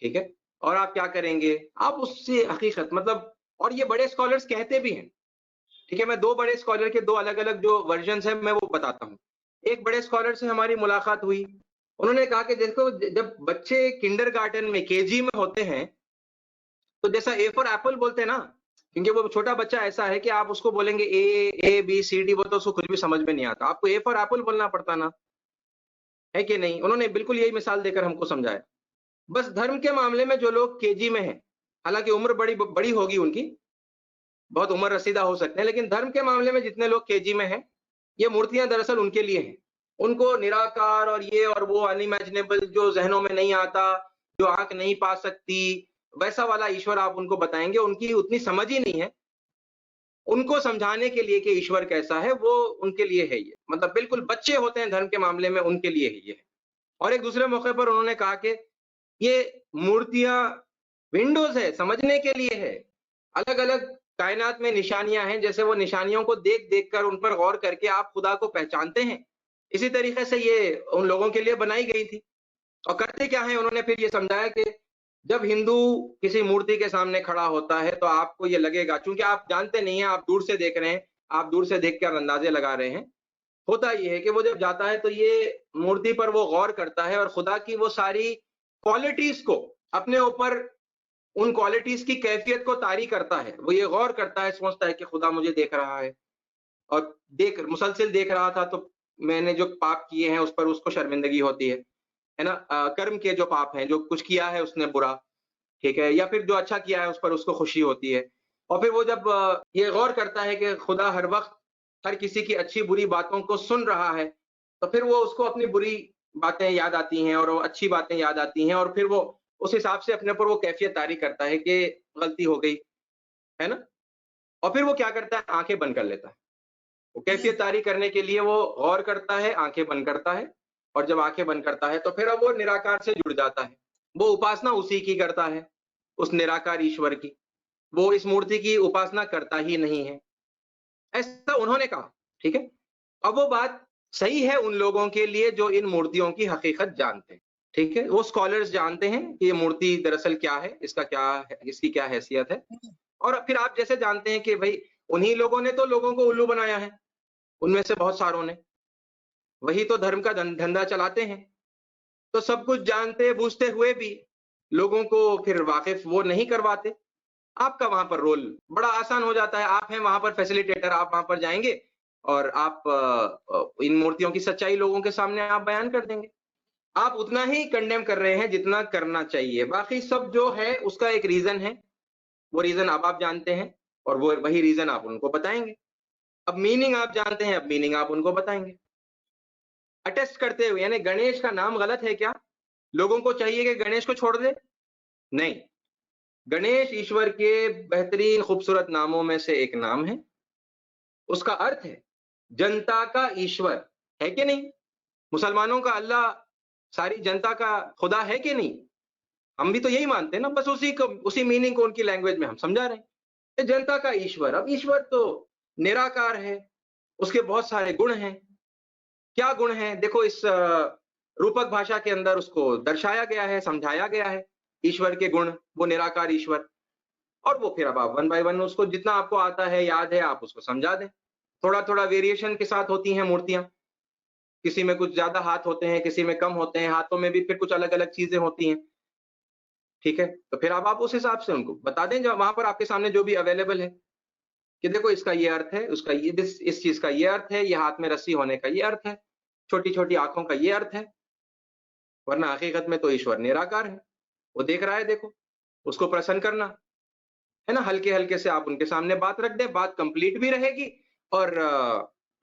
ठीक है। और आप क्या करेंगे, आप उससे हकीकत मतलब, और ये बड़े स्कॉलर्स कहते भी हैं, ठीक है। मैं दो बड़े स्कॉलर के दो अलग अलग जो वर्जन्स हैं मैं वो बताता हूँ। एक बड़े स्कॉलर से हमारी मुलाकात हुई, उन्होंने कहा कि देखो जब बच्चे किंडरगार्टन में, केजी में होते हैं, तो जैसा ए फॉर एप्पल बोलते हैं ना, क्योंकि वो छोटा बच्चा ऐसा है कि आप उसको बोलेंगे ए बी सी डी, वो तो उसको कुछ भी समझ में नहीं आता, आपको ए फॉर एप्पल बोलना पड़ता ना, है कि नहीं। उन्होंने बिल्कुल यही मिसाल देकर हमको समझाया। बस धर्म के मामले में जो लोग केजी में हैं, हालांकि उम्र बड़ी बड़ी होगी उनकी, बहुत उम्र रसीदा हो सकते हैं, लेकिन धर्म के मामले में जितने लोग केजी में हैं, ये मूर्तियां दरअसल उनके लिए हैं। उनको निराकार और ये और वो अनइमेजिनेबल जो जहनों में नहीं आता, जो आंख नहीं पा सकती, वैसा वाला ईश्वर आप उनको बताएंगे, उनकी उतनी समझ ही नहीं है। उनको समझाने के लिए कि ईश्वर कैसा है, वो उनके लिए है ये, मतलब बिल्कुल बच्चे होते हैं धर्म के मामले में, उनके लिए है ये। और एक दूसरे मौके पर उन्होंने कहा कि ये मूर्तियां विंडोज है, समझने के लिए है। अलग अलग कायनात में निशानियां हैं, जैसे वो निशानियों को देख देख कर, उन पर गौर करके आप खुदा को पहचानते हैं, इसी तरीके से ये उन लोगों के लिए बनाई गई थी। और करते क्या है, उन्होंने फिर ये समझाया कि जब हिंदू किसी मूर्ति के सामने खड़ा होता है तो आपको ये लगेगा, क्योंकि आप जानते नहीं हैं, आप दूर से देख रहे हैं, आप दूर से देख कर अंदाजे लगा रहे हैं। होता ये है कि वो जब जाता है तो ये मूर्ति पर वो गौर करता है और खुदा की वो सारी क्वालिटीज को अपने ऊपर, उन क्वालिटीज की कैफियत को तारी करता है। वो ये गौर करता है, सोचता है कि खुदा मुझे देख रहा है, और मुसलसिल देख रहा था, तो मैंने जो पाप किए हैं उस पर उसको शर्मिंदगी होती है ना। कर्म के जो पाप हैं, जो कुछ किया है उसने बुरा, ठीक है, या फिर जो अच्छा किया है उस पर उसको खुशी होती है। और फिर वो जब ये गौर करता है कि खुदा हर वक्त हर किसी की अच्छी बुरी बातों को सुन रहा है, तो फिर वो उसको अपनी बुरी बातें याद आती हैं और वो अच्छी बातें याद आती हैं, और फिर वो उस हिसाब से अपने ऊपर वो कैफियत तारी करता है कि गलती हो गई, है ना। और फिर वो क्या करता है, आंखें बंद कर लेता है। वो कैफियत तारी करने के लिए वो गौर करता है, आंखें बंद करता है, और जब आंखें बंद करता है तो फिर अब वो निराकार से जुड़ जाता है। वो उपासना उसी की करता है, उस निराकार ईश्वर की। वो इस मूर्ति की उपासना करता ही नहीं है, ऐसा उन्होंने कहा, ठीक है। अब वो बात सही है उन लोगों के लिए जो इन मूर्तियों की हकीकत जानते हैं, ठीक है, वो स्कॉलर्स जानते हैं कि ये मूर्ति दरअसल क्या है, इसका क्या है, इसकी क्या हैसियत है। और फिर आप जैसे जानते हैं कि भाई उन्हीं लोगों ने तो लोगों को उल्लू बनाया है, उनमें से बहुत सारों ने, वही तो धर्म का धंधा चलाते हैं। तो सब कुछ जानते बूझते हुए भी लोगों को फिर वाकिफ वो नहीं करवाते। आपका वहां पर रोल बड़ा आसान हो जाता है, आप हैं वहां पर फैसिलिटेटर, आप वहां पर जाएंगे और आप इन मूर्तियों की सच्चाई लोगों के सामने आप बयान कर देंगे। आप उतना ही कंडेम कर रहे हैं जितना करना चाहिए, बाकी सब जो है उसका एक रीजन है, वो रीजन अब आप जानते हैं और वो वही रीजन आप उनको बताएंगे। अब मीनिंग आप जानते हैं, अब मीनिंग आप उनको बताएंगे अटेस्ट करते हुए। यानी गणेश का नाम गलत है क्या? लोगों को चाहिए कि गणेश को छोड़ दे? नहीं, गणेश ईश्वर के बेहतरीन खूबसूरत नामों में से एक नाम है। उसका अर्थ है जनता का ईश्वर, है कि नहीं? मुसलमानों का अल्लाह सारी जनता का खुदा है कि नहीं? हम भी तो यही मानते हैं ना, बस उसी मीनिंग को उनकी लैंग्वेज में हम समझा रहे हैं। ये जनता का ईश्वर, अब ईश्वर तो निराकार है, उसके बहुत सारे गुण हैं। क्या गुण हैं? देखो इस रूपक भाषा के अंदर उसको दर्शाया गया है, समझाया गया है। ईश्वर के गुण, वो निराकार ईश्वर, और वो फिर अब आप वन बाय वन उसको जितना आपको आता है, याद है, आप उसको समझा दें। थोड़ा-थोड़ा वेरिएशन के साथ होती हैं मूर्तियाँ। किसी में कुछ ज़्यादा हाथ होते हैं, किसी में कम होते हैं, हाथों में भी फिर कुछ अलग-अलग चीज़ें होती हैं। ठीक है? तो फिर अब आप उस हिसाब से उनको बता दें, जो वहाँ पर आपके सामने जो भी अवेलेबल है, कि देखो इसका ये अर्थ है, उसका ये इस चीज़ का ये अर्थ है, ये हाथ में रस्सी होने का ये अर्थ है, छोटी-छोटी आँखों का ये अर्थ है, वरना हकीकत में तो ईश्वर निराकार है। वो देख रहा है देखो, उसको प्रसन्न करना, है ना? हल्के-हल्के से आप उनके सामने बात रख दें, बात कंप्लीट भी रहेगी और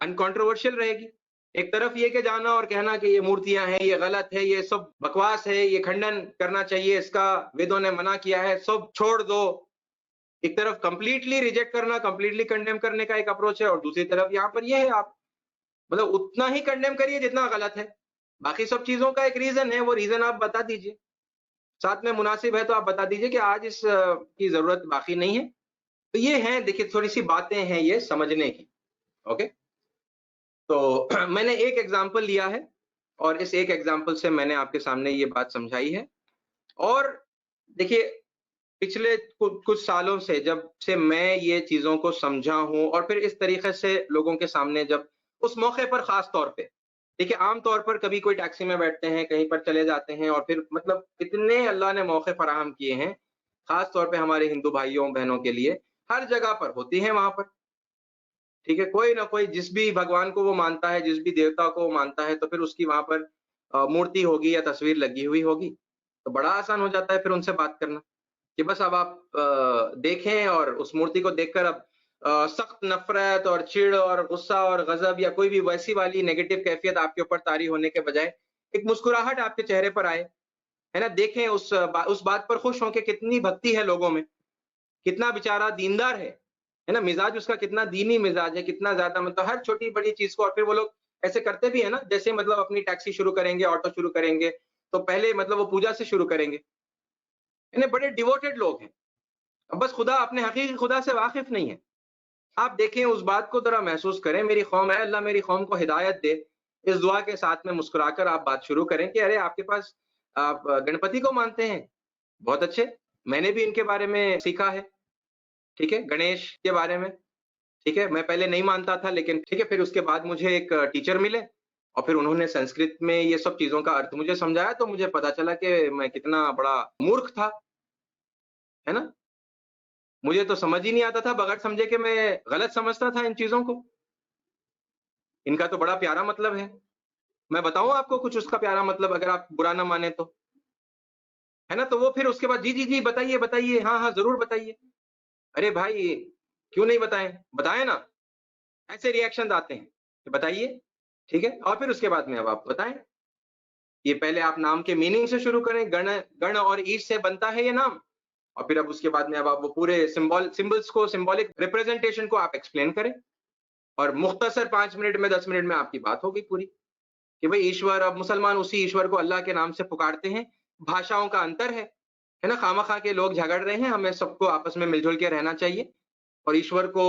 अनकंट्रोवर्शियल रहेगी। एक तरफ ये कि जाना और कहना कि ये मूर्तियाँ हैं, ये गलत है, ये सब बकवास है, ये खंडन करना चाहिए इसका, वेदों ने मना किया है, सब छोड़ दो। एक तरफ कंप्लीटली रिजेक्ट करना, कंप्लीटली कंडेम करने का एक अप्रोच है और दूसरी तरफ यहाँ पर ये है, आप मतलब उतना ही कंडेम करिए जितना गलत है। बाकी सब चीज़ों का एक रीज़न है, वो रीज़न आप बता दीजिए। साथ में मुनासिब है तो आप बता दीजिए कि आज इस की ज़रूरत बाकी नहीं है। तो ये हैं, देखिए थोड़ी-सी बातें हैं ये समझने की, ओके? तो मैंने एक एग्ज़ाम्पल लिया है और इस एक एग्ज़ाम्पल से मैंने आपके सामने ये बात समझाई है। और देखिए पिछले कुछ सालों से जब से मैं ये चीज़ों को समझा हूँ और फिर इस तरीके से लोगों के सामने जब उस मौके पर ख़ास तौर पे, देखिए आम तौर पर कभी कोई टैक्सी में बैठते हैं, कहीं पर चले जाते हैं और फिर मतलब इतने अल्लाह ने मौके फ़राहम किए हैं, ख़ास तौर पे हमारे हिंदू भाइयों-बहनों के लिए, हर जगह पर होती हैं वहाँ पर। ठीक है? कोई ना कोई जिस भी भगवान को वो मानता है, जिस भी देवता को वो मानता है, तो फिर उसकी वहाँ पर मूर्ति होगी या तस्वीर लगी हुई होगी। तो बड़ा आसान हो जाता है फिर उनसे बात करना, कि बस अब आप देखें और उस मूर्ति को देखकर अब सख्त नफ़रत और चिढ़ और गुस्सा और गज़ब या कोई भी वैसी वाली नेगेटिव कैफ़ियत आपके ऊपर तारी होने के बजाय, एक मुस्कुराहट आपके चेहरे पर आए, है ना? देखें उस बात पर खुश हों कि कितनी भक्ति है लोगों में, कितना बेचारा दीनदार है ना? मिज़ाज उसका कितना दीनी मिज़ाज है, कितना ज़्यादा मतलब हर छोटी-बड़ी चीज़ को। और फिर वो लोग ऐसे करते भी हैं ना, जैसे मतलब अपनी टैक्सी शुरू करेंगे, ऑटो शुरू करेंगे, तो पहले मतलब वो पूजा से शुरू करेंगे। यानी बड़े डिवोटेड लोग हैं। अब बस खुदा अपने हकीकी खुदा से वाकिफ़ नहीं है। आप देखें उस बात को ज़रा महसूस करें, मेरी कौम है, अल्लाह मेरी कौम को हिदायत दे। इस दुआ के साथ में मुस्कुराकर आप बात शुरू करें कि अरे आपके पास आप गणपति को मानते हैं, बहुत अच्छे, मैंने भी इनके बारे में सीखा है, ठीक है? गणेश के बारे में, ठीक है? मैं पहले नहीं मानता था लेकिन ठीक है, फिर उसके बाद मुझे एक टीचर मिले और फिर उन्होंने संस्कृत में ये सब चीज़ों का अर्थ मुझे समझाया, तो मुझे पता चला कि मैं कितना बड़ा मूर्ख था, है ना? मुझे तो समझ ही नहीं आता था, बगैर समझे कि मैं गलत समझता था इन चीज़ों को। इनका तो बड़ा प्यारा मतलब है। मैं बताऊँ आपको कुछ उसका प्यारा मतलब, अगर आप बुरा ना माने तो? है ना? तो वो फिर उसके बाद जी, जी, जी, बताइए, बताइए। हाँ, हाँ, ज़रूर बताइए। अरे भाई, क्यों नहीं बताएँ? बताएँ ना। ऐसे रिएक्शंस आते हैं कि बताइए, ठीक है? और फिर उसके बाद में अब आप बताएँ। ये पहले आप नाम के मीनिंग से शुरू करें, गण गण और ईश से बनता है ये नाम। और फिर अब उसके बाद में अब आप वो पूरे सिंबल्स को, सिंबॉलिक रिप्रेजेंटेशन को आप एक्सप्लेन करें और मुख्तसर 5 मिनट में, 10 मिनट में आपकी बात हो गई पूरी। कि भाई ईश्वर, अब मुसलमान उसी ईश्वर को अल्लाह के नाम से पुकारते हैं। भाषाओं का अंतर है ना? खामखा के लोग झगड़ रहे हैं, हमें सबको आपस में मिल-जुल के रहना चाहिए और ईश्वर को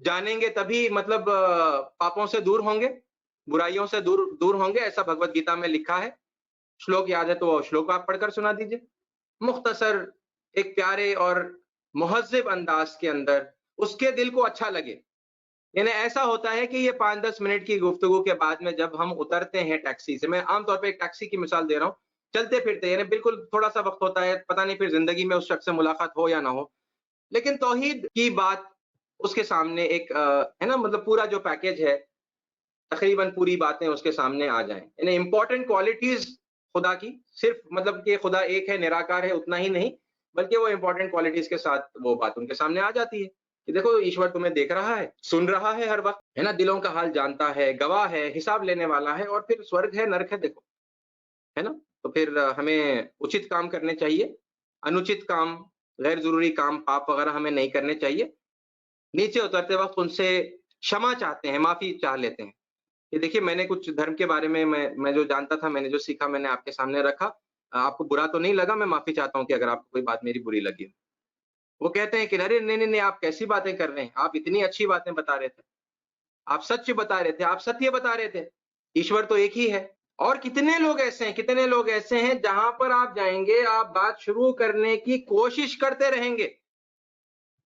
जानेंगे तभी मतलब पापों से दूर होंगे, बुराइयों से दूर दूर होंगे, ऐसा भगवत गीता में लिखा है। श्लोक याद है तो वो श्लोक आप पढ़कर सुना दीजिए, मुख्तसर, एक प्यारे और मुहज़्ज़िब अंदाज के अंदर, उसके दिल को अच्छा लगे। यानी ऐसा होता है कि ये 5-10 मिनट की गुफ्तगू के बाद में जब हम उतरते हैं टैक्सी से, मैं आमतौर पे एक टैक्सी की मिसाल दे रहा हूँ, चलते-फिरते यानी बिल्कुल थोड़ा-सा वक़्त होता है, पता नहीं फिर ज़िंदगी में उस शख्स से मुलाकात हो या ना हो। लेकिन तौहीद की बात उसके सामने एक है ना, मतलब पूरा जो पैकेज है, तकरीबन पूरी बातें उसके सामने आ जाएँ। यानी इम्पोर्टेंट क्वालिटीज़ खुदा की, सिर्फ़ मतलब कि खुदा एक है, निराकार है, उतना ही नहीं, बल्कि वो इम्पोर्टेंट क्वालिटीज़ के साथ वो बात उनके सामने आ जाती है, कि देखो ईश्वर तुम्हें देख रहा है, सुन रहा है हर वक़्त, है ना? दिलों का हाल जानता है, गवाह है, हिसाब लेने वाला है और फिर स्वर्ग है, नरक है देखो, है ना? तो फिर हमें उचित काम करने चाहिए, अनुचित काम, गैर ज़रूरी काम, पाप वग़ैरह हमें नहीं करने चाहिए। नीचे उतरते वक़्त उनसे क्षमा चाहते हैं, माफ़ी चाह लेते हैं। ये देखिए मैंने कुछ धर्म के बारे में मैं जो जानता था, मैंने जो सीखा मैंने आपके सामने रखा। आपको बुरा तो नहीं लगा, मैं माफ़ी चाहता हूँ कि अगर आपको कोई बात मेरी बुरी लगी हो। वो कहते हैं कि अरे नहीं, नहीं, नहीं आप कैसी बातें कर रहे हैं? आप इतनी अच्छी बातें बता रहे थे। आप सच बता रहे थे, आप सत्य बता रहे थे। ईश्वर तो एक ही है। और कितने लोग ऐसे हैं, कितने लोग ऐसे हैं जहाँ पर आप जाएँगे, आप बात शुरू करने की कोशिश करते रहेंगे।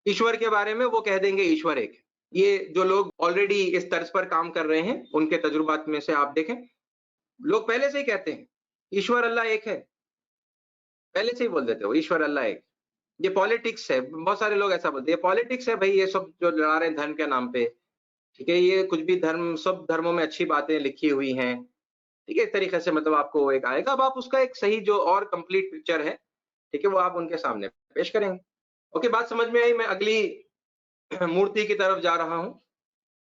ईश्वर के बारे में वो कह देंगे ईश्वर एक है। ये जो लोग ऑलरेडी इस तर्ज पर काम कर रहे हैं, उनके तजुर्बात में से आप देखें, लोग पहले से ही कहते हैं, ईश्वर अल्लाह एक है। पहले से ही बोल देते हो, ईश्वर अल्लाह एक। ये पॉलिटिक्स है, बहुत सारे लोग ऐसा बोलते हैं, ये पॉलिटिक्स है भई ये सब जो लड़ा रहे हैं धर्म के नाम पे, ठीक है? ये कुछ भी धर्म सब धर्मों में अच्छी बातें लिखी हुई हैं, ठीक है? इस तरीके से मतलब आपको एक आएगा, अब आप उसका एक सही जो और कंप्लीट पिक्चर है, ठीक है? वो आप उनके सामने पेश करेंगे। ओके, बात समझ में आई? मैं अगली मूर्ति की तरफ जा रहा हूँ।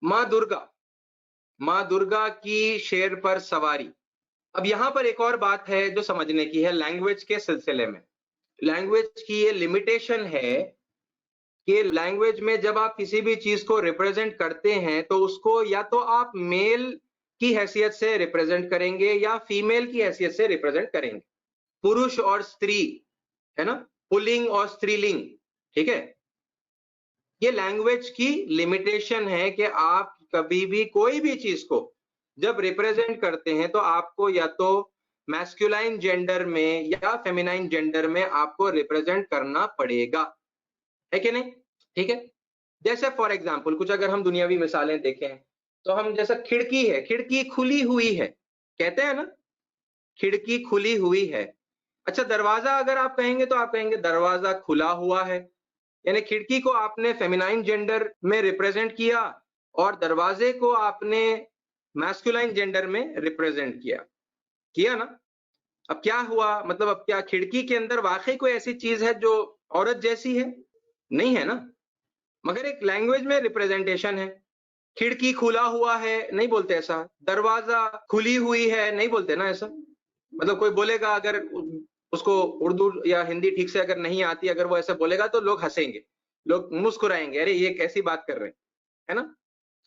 माँ दुर्गा, माँ दुर्गा की शेर पर सवारी। अब यहाँ पर एक और बात है जो समझने की है लैंग्वेज के सिलसिले में। लैंग्वेज की ये लिमिटेशन है कि लैंग्वेज में जब आप किसी भी चीज़ को रिप्रेज़ेंट करते हैं, तो उसको या तो आप मेल की हैसियत से रिप्रेज़ेंट करेंगे या फीमेल की हैसियत से रिप्रेज़ेंट करेंगे। पुरुष और स्त्री, है ना? पुल्लिंग और स्त्रीलिंग, ठीक है? ये लैंग्वेज की लिमिटेशन है कि आप कभी भी कोई भी चीज़ को जब रिप्रेज़ेंट करते हैं, तो आपको या तो मैस्कुलाइन जेंडर में या फेमिनाइन जेंडर में आपको रिप्रेज़ेंट करना पड़ेगा। है कि नहीं? ठीक है? जैसे फॉर एग्ज़ाम्पल कुछ अगर हम दुनियावी मिसालें देखें, तो हम जैसा खिड़की है, खिड़की खुली हुई है, कहते हैं ना? खिड़की खुली हुई है। अच्छा दरवाज़ा अगर आप कहेंगे तो आप कहेंगे दरवाज़ा खुला हुआ है। यानी खिड़की को आपने फेमिनाइन जेंडर में रिप्रेजेंट किया और दरवाजे को आपने मैस्कुलाइन जेंडर में रिप्रेजेंट किया, किया ना? अब क्या हुआ? मतलब अब क्या खिड़की के अंदर वाक़ई कोई ऐसी चीज़ है जो औरत जैसी है? नहीं है ना? मगर एक लैंग्वेज में रिप्रेजेंटेशन है। खिड़की खुला हुआ है, नहीं बोलते ऐसा। दरवाज़ा खुली हुई है, नहीं बोलते ना ऐसा। मतलब कोई बोलेगा अगर उसको उर्दू या हिंदी ठीक से अगर नहीं आती, अगर वो ऐसा बोलेगा तो लोग हँसेंगे, लोग मुस्कुराएँगे, अरे ये कैसी बात कर रहे हैं, है ना?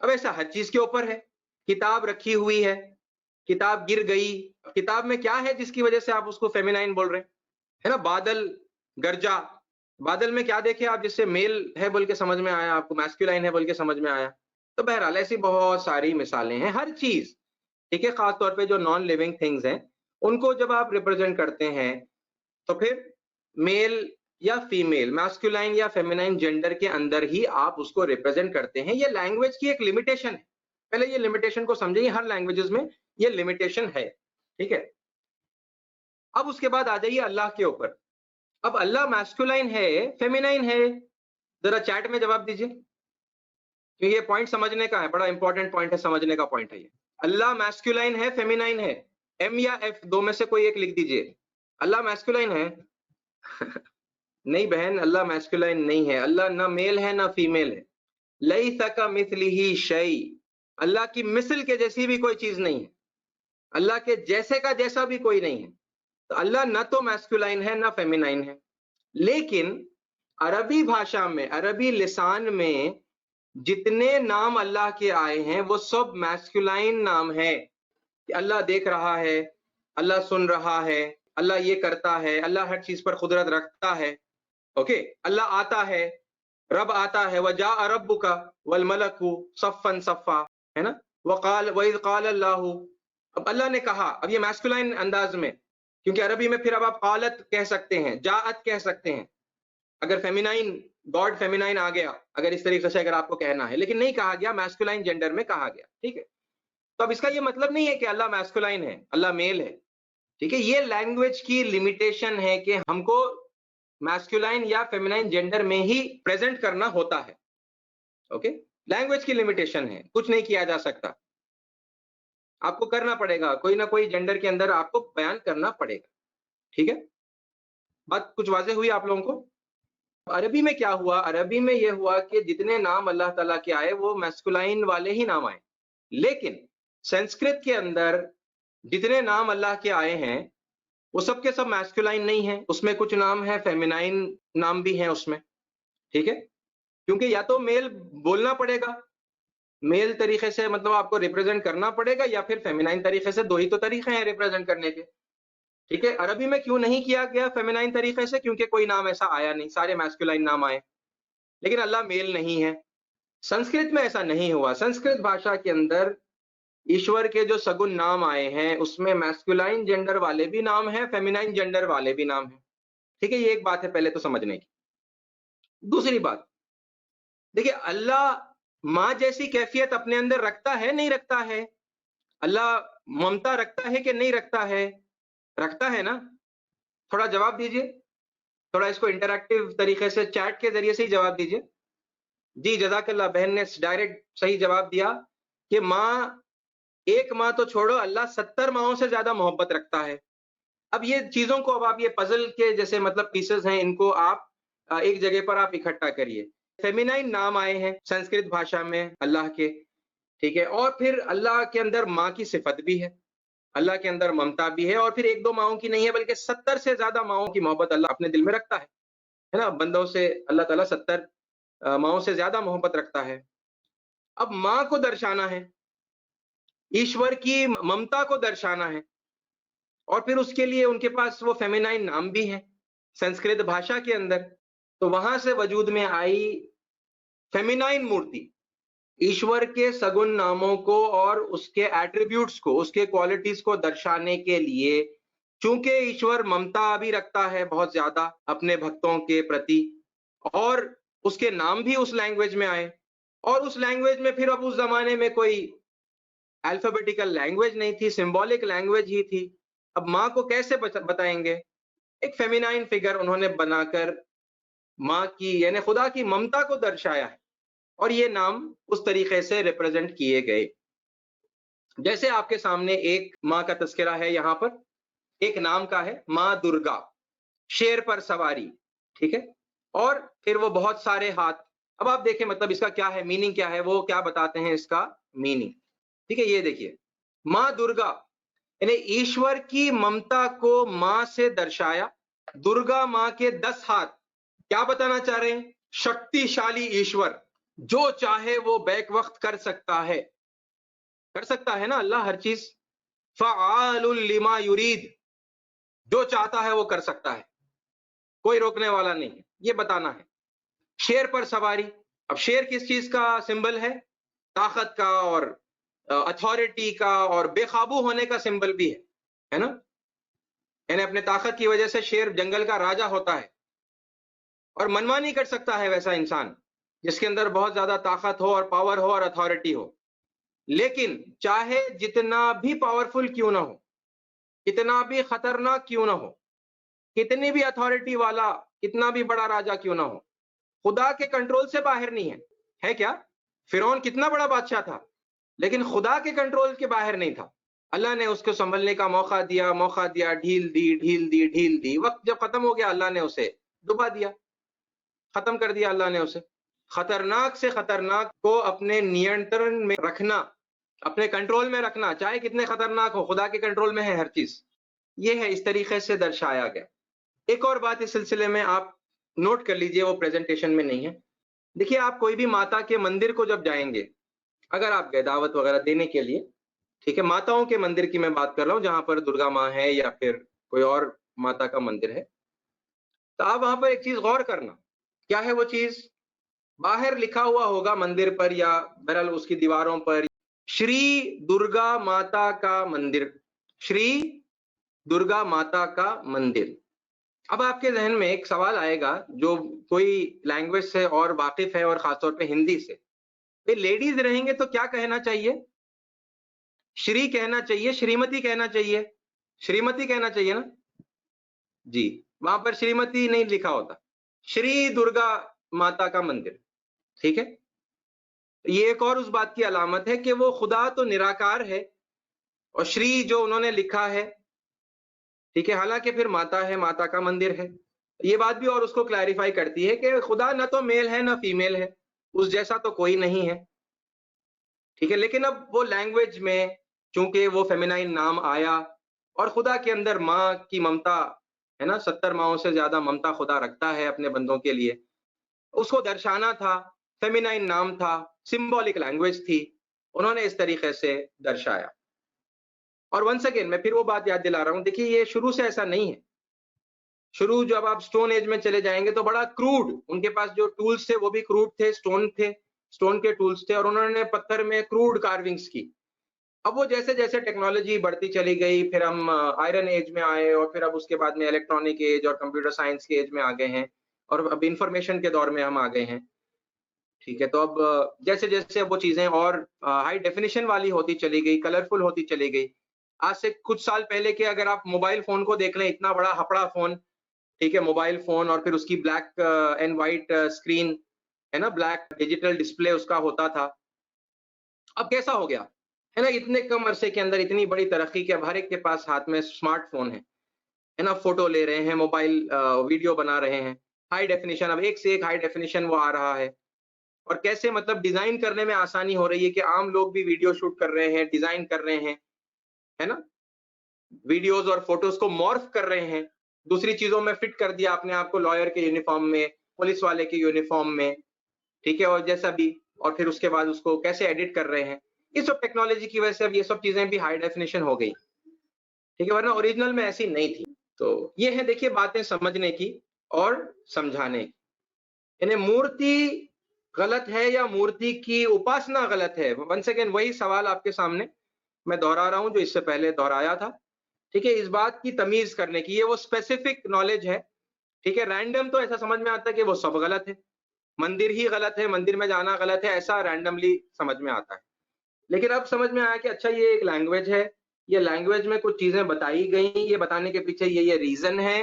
अब ऐसा हर चीज़ के ऊपर है। किताब रखी हुई है, किताब गिर गई, किताब में क्या है जिसकी वजह से आप उसको फेमिनाइन बोल रहे हैं, है ना? बादल गरजा, बादल में क्या देखे आप जिससे मेल है बोल के समझ में आया आपको, मैस्कुलाइन है बोल के समझ में आया? तो बहरहाल ऐसी बहुत सारी मिसालें हैं, हर चीज़, ठीक है? ख़ास तौर पे जो नॉन लिविंग थिंग्स हैं, उनको जब आप रिप्रेज़ेंट करते हैं, तो फिर मेल या फीमेल, मैस्कुलाइन या फेमिनाइन जेंडर के अंदर ही आप उसको रिप्रेज़ेंट करते हैं। ये लैंग्वेज की एक लिमिटेशन है। पहले ये लिमिटेशन को समझिए, हर लैंग्वेजेज़ में ये लिमिटेशन है, ठीक है? अब उसके बाद आ जाइए अल्लाह के ऊपर। अब अल्लाह मैस्कुलाइन है, फेमिनाइन है? ज़रा चैट में जवाब दीजिए। क्योंकि ये पॉइंट समझने का है, बड़ा इंपॉर्टेंट पॉइंट है, समझने का पॉइंट है ये। अल्लाह मैस्कुलाइन है, फेमिनाइन है? एम या एफ, दो में से कोई एक लिख दीजिए। अल्लाह मैस्कुलाइन है? नहीं बहन, अल्लाह मैस्कुलाइन नहीं है। अल्लाह ना मेल है ना फीमेल है। लैसा कमिस्लिही शै, अल्लाह की मिस्ल के जैसी भी कोई चीज नहीं है। अल्लाह के जैसे का जैसा भी कोई नहीं है। तो अल्लाह ना तो मैस्कुलाइन है ना फेमिनाइन है। लेकिन अरबी भाषा में, अरबी लिसान में जितने नाम अल्लाह के आए हैं वो सब मैस्कुलाइन नाम है। कि अल्लाह देख रहा है, अल्लाह सुन रहा है, अल्लाह ये करता है, अल्लाह हर चीज पर कुदरत रखता है। ओके, अल्लाह आता है, रब आता है, वजाअ रब्बुका वल मलकु सफ़्फ़न सफ़्फ़ा, है ना? वक़ाल वइज़ क़ाल अल्लाहु, अब अल्लाह ने कहा, अब ये मैस्कुलाइन अंदाज में, क्योंकि अरबी में फिर अब आप कालत कह सकते हैं, जाअत कह सकते हैं, अगर फेमिनाइन, गॉड फेमिनाइन आ गया, अगर इस तरीके से अगर आपको कहना है, लेकिन नहीं कहा गया, मैस्कुलाइन जेंडर में कहा गया, ठीक है। तो अब इसका ये मतलब नहीं है कि अल्लाह मैस्कुलाइन है, अल्लाह मेल है, ठीक है। ये लैंग्वेज की लिमिटेशन है कि हमको मैस्कुलाइन या फेमिनाइन जेंडर में ही प्रेजेंट करना होता है, ओके। लैंग्वेज की लिमिटेशन है, कुछ नहीं किया जा सकता, आपको करना पड़ेगा, कोई ना कोई जेंडर के अंदर आपको बयान करना पड़ेगा, ठीक है। बात कुछ वाज़ेह हुई आप लोगों को? अरबी में क्या हुआ? अरबी में ये हुआ कि जितने नाम अल्लाह ताला के आए वो मैस्कुलाइन वाले ही नाम आए, लेकिन संस्कृत के अंदर जितने नाम अल्लाह के आए हैं वो सब के सब मैस्कुलाइन नहीं है, उसमें कुछ नाम है फेमिनाइन, नाम भी हैं उसमें, ठीक है। क्योंकि या तो मेल बोलना पड़ेगा, मेल तरीके से मतलब आपको रिप्रेजेंट करना पड़ेगा, या फिर फेमिनाइन तरीके से, दो ही तो तरीके हैं रिप्रेजेंट करने के, ठीक है। अरबी में क्यों नहीं किया गया फेमिनाइन तरीके से? क्योंकि कोई नाम ऐसा आया नहीं, सारे मैस्कुलाइन नाम आए, लेकिन अल्लाह मेल नहीं है। संस्कृत में ऐसा नहीं हुआ, संस्कृत भाषा के अंदर ईश्वर के जो सगुन नाम आए हैं उसमें मैस्कुलाइन जेंडर वाले भी नाम हैं, फेमिनाइन जेंडर वाले भी नाम हैं, ठीक है। ये एक बात है पहले तो समझने की। दूसरी बात, देखिए अल्लाह माँ जैसी कैफियत अपने अंदर रखता है, नहीं रखता है? अल्लाह ममता रखता है कि नहीं रखता है? रखता है ना? थोड़ा जवाब दीजिए, थोड़ा इसको इंटरैक्टिव तरीके से चैट के जरिए से ही जवाब दीजिए। जी जज़ाकल्लाह, बहन ने डायरेक्ट सही जवाब दिया कि माँ, एक माँ तो छोड़ो, अल्लाह 70 माँओं से ज्यादा मोहब्बत रखता है। अब ये चीजों को, अब आप ये पजल के जैसे मतलब पीसेस हैं, इनको आप एक जगह पर आप इकट्ठा करिए। फेमिनाइन नाम आए हैं संस्कृत भाषा में अल्लाह के, ठीक है। और फिर अल्लाह के अंदर माँ की सिफत भी है, अल्लाह के अंदर ममता भी है, और फिर एक दो माँओं की नहीं है बल्कि 70 से ज्यादा माँओं की मोहब्बत अल्लाह अपने दिल में रखता है ना। बंदों से अल्लाह ताला 70 माँओं से ज्यादा मोहब्बत रखता है। अब माँ को दर्शाना है, ईश्वर की ममता को दर्शाना है, और फिर उसके लिए उनके पास वो फेमिनाइन नाम भी हैं संस्कृत भाषा के अंदर। तो वहां से वजूद में आई फेमिनाइन मूर्ति, ईश्वर के सगुन नामों को और उसके एट्रीब्यूट्स को, उसके क्वालिटीज को दर्शाने के लिए, चूंकि ईश्वर ममता भी रखता है बहुत ज्यादा अपने भक्तों के प्रति, और उसके नाम भी उस लैंग्वेज में आए, और उस लैंग्वेज में फिर अब उस जमाने में कोई अल्फाबेटिकल लैंग्वेज नहीं थी, सिंबॉलिक लैंग्वेज ही थी। अब माँ को कैसे बताएंगे? एक फेमिनाइन फिगर उन्होंने बनाकर माँ की यानी खुदा की ममता को दर्शाया है, और ये नाम उस तरीके से रिप्रेजेंट किए गए। जैसे आपके सामने एक माँ का तस्करा है, यहाँ पर एक नाम का है माँ दुर्गा, शेर पर सवारी, ठीक है। और फिर वो बहुत सारे हाथ। अब आप देखें मतलब इसका क्या है, मीनिंग क्या है, वो क्या बताते हैं इसका मीनिंग, ठीक है। ये देखिए, माँ दुर्गा यानी ईश्वर की ममता को माँ से दर्शाया। दुर्गा माँ के 10 हाथ, क्या बताना चाह रहे हैं? शक्तिशाली ईश्वर, जो चाहे वो बैक वक्त कर सकता है, कर सकता है ना अल्लाह हर चीज। फ़आलुल लिमा युरीद, जो चाहता है वो कर सकता है, कोई रोकने वाला नहीं है, ये बताना है। शेर पर सवारी, अब शेर किस चीज का सिंबल है? ताकत का, और अथॉरिटी का, और बेकाबू होने का सिंबल भी है ना। यानी अपने ताकत की वजह से शेर जंगल का राजा होता है, और मनमानी कर सकता है वैसा इंसान जिसके अंदर बहुत ज्यादा ताकत हो और पावर हो और अथॉरिटी हो। लेकिन चाहे जितना भी पावरफुल क्यों ना हो, कितना भी खतरनाक क्यों ना हो, कितनी भी अथॉरिटी वाला, कितना भी बड़ा राजा क्यों ना हो, खुदा के कंट्रोल से बाहर नहीं है। है क्या? फिरौन कितना बड़ा बादशाह था, लेकिन खुदा के कंट्रोल के बाहर नहीं था। अल्लाह ने उसको संभलने का मौका दिया, मौका दिया, ढील दी, ढील दी, ढील दी। वक्त जब खत्म हो गया, अल्लाह ने उसे डुबा दिया, खत्म कर दिया अल्लाह ने उसे। खतरनाक से खतरनाक को अपने नियंत्रण में रखना, अपने कंट्रोल में रखना, चाहे कितने खतरनाक हो, खुदा के कंट्रोल में है हर चीज। ये है, इस तरीके से दर्शाया गया। एक और बात इस सिलसिले में आप नोट कर लीजिए, वो प्रेजेंटेशन में नहीं है। देखिए, आप कोई भी माता के मंदिर को जब जाएंगे, अगर आप गए दावत वगैरह देने के लिए, ठीक है, माताओं के मंदिर की मैं बात कर रहा हूँ जहां पर दुर्गा माँ है या फिर कोई और माता का मंदिर है, तो आप वहां पर एक चीज गौर करना। क्या है वो चीज? बाहर लिखा हुआ होगा मंदिर पर या बहरहाल उसकी दीवारों पर, श्री दुर्गा माता का मंदिर, श्री दुर्गा माता का मंदिर। अब आपके ज़हन में एक सवाल आएगा, जो कोई लैंग्वेज से और वाकिफ़ है और ख़ास तौर पे हिंदी से, ये लेडीज़ रहेंगे तो क्या कहना चाहिए? श्री कहना चाहिए, श्रीमती कहना चाहिए। श्रीमती कहना चाहिए ना? जी, वहाँ पर श्रीमती नहीं लिखा होता। श्री दुर्गा माता का मंदिर, ठीक है? ये एक और उस बात की अलामत है कि वो खुदा तो निराकार है और श्री जो उन्होंने लिखा है, ठीक है? हालाँकि फिर माता है, माता का मंदिर है। ये बात भी और उसको क्लैरिफ़ाई करती है कि खुदा ना तो मेल है, ना फीमेल है, उस जैसा तो कोई नहीं है, ठीक है? लेकिन अब वो लैंग्वेज में चूँकि वो फ़ेमिनाइन नाम आया और खुदा के अंदर माँ की ममता है ना, 70 माँओं से ज़्यादा ममता खुदा रखता है अपने बंदों के लिए। उसको दर्शाना था, फ़ेमिनाइन नाम था, सिंबॉलिक लैंग्वेज थी, उन्होंने इस तरीके से दर्शाया। और वन्स अगेन मैं फिर वो बात याद दिला रहा हूँ, देखिए ये शुरू से ऐसा नहीं है। शुरू जब आप स्टोन एज में चले जाएँगे तो बड़ा क्रूड, उनके पास जो टूल्स थे वो भी क्रूड थे, स्टोन के टूल्स थे और उन्होंने पत्थर में क्रूड कार्विंग्स की। अब वो जैसे-जैसे टेक्नोलॉजी बढ़ती चली गई, फिर हम आयरन एज में आए और फिर अब उसके बाद में इलेक्ट्रॉनिक एज और कंप्यूटर साइंस के एज में आ गए हैं और अब इंफॉर्मेशन के दौर में हम आ गए हैं। ठीक है, तो अब जैसे-जैसे वो चीज़ें और हाई डेफिनिशन वाली होती चली गई, कलरफुल होती चली गई। आज से कुछ साल पहले के अगर आप मोबाइल फ़ोन को देख लें, इतना बड़ा हपड़ा फ़ोन, ठीक है, मोबाइल फ़ोन और फिर उसकी ब्लैक एंड व्हाइट स्क्रीन, है ना? ब्लैक डिजिटल डिस्प्ले उसका होता था। अब कैसा हो गया? है ना? इतने कम अरसे के अंदर इतनी बड़ी तरक्की कि अब हर एक के पास हाथ में स्मार्टफ़ोन है ना? फ़ोटो ले रहे हैं, मोबाइल वीडियो बना रहे हैं। हाई डेफिनिशन, अब एक से एक हाई डेफिनिशन वो आ रहा है। और कैसे मतलब डिज़ाइन करने में आसानी हो रही है कि आम लोग भी वीडियो शूट कर रहे हैं, डिज़ाइन कर रहे हैं, है ना? वीडियोज़ और फ़ोटोज़ को मॉर्फ कर रहे हैं, दूसरी चीज़ों में फिट कर दिया अपने आप को लॉयर के यूनिफ़ॉर्म में, पुलिस वाले के यूनिफ़ॉर्म में, ठीक है? और जैसा भी और फिर उसके बाद उसको कैसे एडिट कर रहे हैं। इस सब टेक्नोलॉजी की वजह से अब ये सब चीज़ें भी हाई डेफिनिशन हो गई, ठीक है? वरना ओरिजिनल में ऐसी नहीं थी। तो ये है देखिए बातें समझने की और समझाने की। यानी मूर्ति गलत है या मूर्ति की उपासना गलत है? वन्स अगेन वही सवाल आपके सामने मैं दोहरा रहा हूँ जो इससे पहले दोहराया था, ठीक है? इस बात की तमीज़ करने की, ये वो स्पेसिफिक नॉलेज है, ठीक है? रैंडम तो ऐसा समझ में आता है कि वो सब गलत है, मंदिर ही गलत है, मंदिर में जाना गलत है, ऐसा रैंडमली समझ में आता है। लेकिन अब समझ में आया कि अच्छा ये एक लैंग्वेज है, ये लैंग्वेज में कुछ चीज़ें बताई गई, ये बताने के पीछे ये रीज़न है,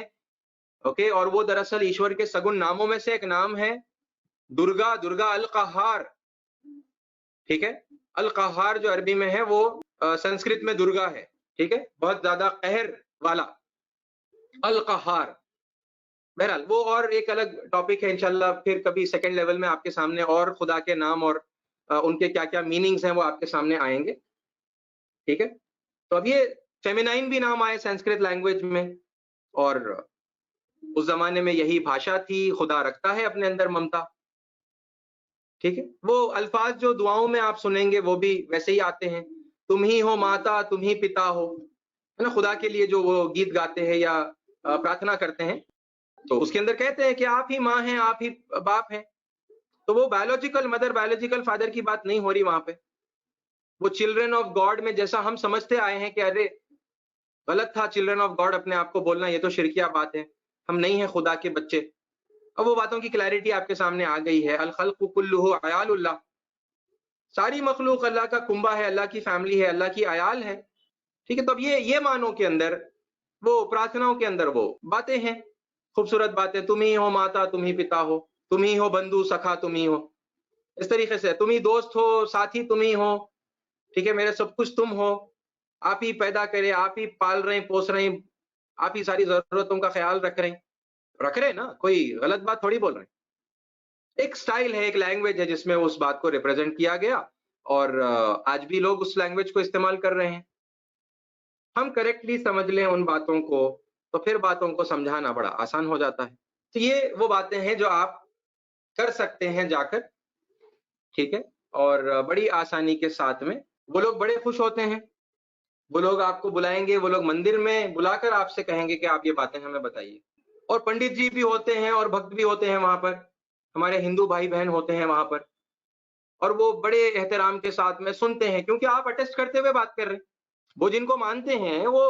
ओके? और वो दरअसल ईश्वर के सगुण नामों में से एक नाम है, दुर्गा, दुर्गा अल कहार, ठीक है? अल कहार जो अरबी में है वो संस्कृत में दुर्गा है, ठीक है? बहुत ज़्यादा कहर वाला, अल कहार। बहरहाल वो और एक अलग टॉपिक है, इंशाल्लाह फिर कभी सेकंड लेवल में आपके सामने और खुदा के नाम और उनके क्या-क्या मीनिंग्स हैं वो आपके सामने आएँगे, ठीक है? तो अब ये फेमिनाइन भी नाम आए संस्कृत लैंग्वेज में और उस ज़माने में यही भाषा थी, खुदा रखता है अपने अंदर ममता, ठीक है? वो अल्फाज़ जो दुआओं में आप सुनेंगे वो भी वैसे ही आते हैं, तुम ही हो माता, तुम ही पिता हो, है ना? खुदा के लिए जो वो गीत गाते हैं या प्रार्थना करते हैं, तो उसके अंदर कहते हैं कि आप ही माँ हैं, आप ही बाप हैं। तो वो बायोलॉजिकल मदर, बायोलॉजिकल फादर की बात नहीं हो रही वहाँ पे। वो चिल्ड्रन ऑफ गॉड में जैसा हम समझते आए हैं कि अरे! गलत था चिल्ड्रन ऑफ गॉड अपने आप को बोलना, ये तो शिरकिया बात है। हम नहीं हैं खुदा के बच्चे। अब वो बातों की क्लैरिटी आपके सामने आ गई है। अल खल्क़ु कुल्लुहु अयालुल्लाह। सारी मखलूक अल्लाह का कुंबा है, अल्लाह की फैमिली है, अल्लाह की अयाल है। ठीक है? तो अब ये मानों के अंदर, वो प्रार्थनाओं के अंदर वो बातें हैं, खूबसूरत बातें, तुम ही हो माता, तुम ही पिता हो, तुम ही हो बंधु, सखा तुम ही हो। इस तरीके से तुम ही दोस्त हो, साथी तुम ही हो, ठीक है? मेरे सब कुछ तुम हो, आप ही पैदा करे, आप ही पाल रहे हैं, पोस रहे हैं, आप ही सारी ज़रूरतों का ख़्याल रख रहे हैं ना, कोई गलत बात थोड़ी बोल रहे हैं। एक स्टाइल है, एक लैंग्वेज है जिसमें उस बात को रिप्रेज़ेंट किया गया और आज भी लोग उस लैंग्वेज को इस्तेमाल कर रहे हैं। हम करेक्टली समझ लें उन बातों को, तो फिर बातों को समझाना बड़ा आसान हो जाता है। तो ये वो बातें हैं जो आप कर सकते हैं जाकर, ठीक है? और बड़ी आसानी के साथ में वो लोग बड़े खुश होते हैं। वो लोग आपको बुलाएँगे, वो लोग मंदिर में बुलाकर आपसे कहेंगे कि आप ये बातें हमें बताइए। और पंडित जी भी होते हैं और भक्त भी होते हैं वहाँ पर, हमारे हिंदू भाई-बहन होते हैं वहाँ पर और वो बड़े एहतराम के साथ में सुनते हैं क्योंकि आप अटेस्ट करते हुए बात कर रहे हैं। वो जिनको मानते हैं, वो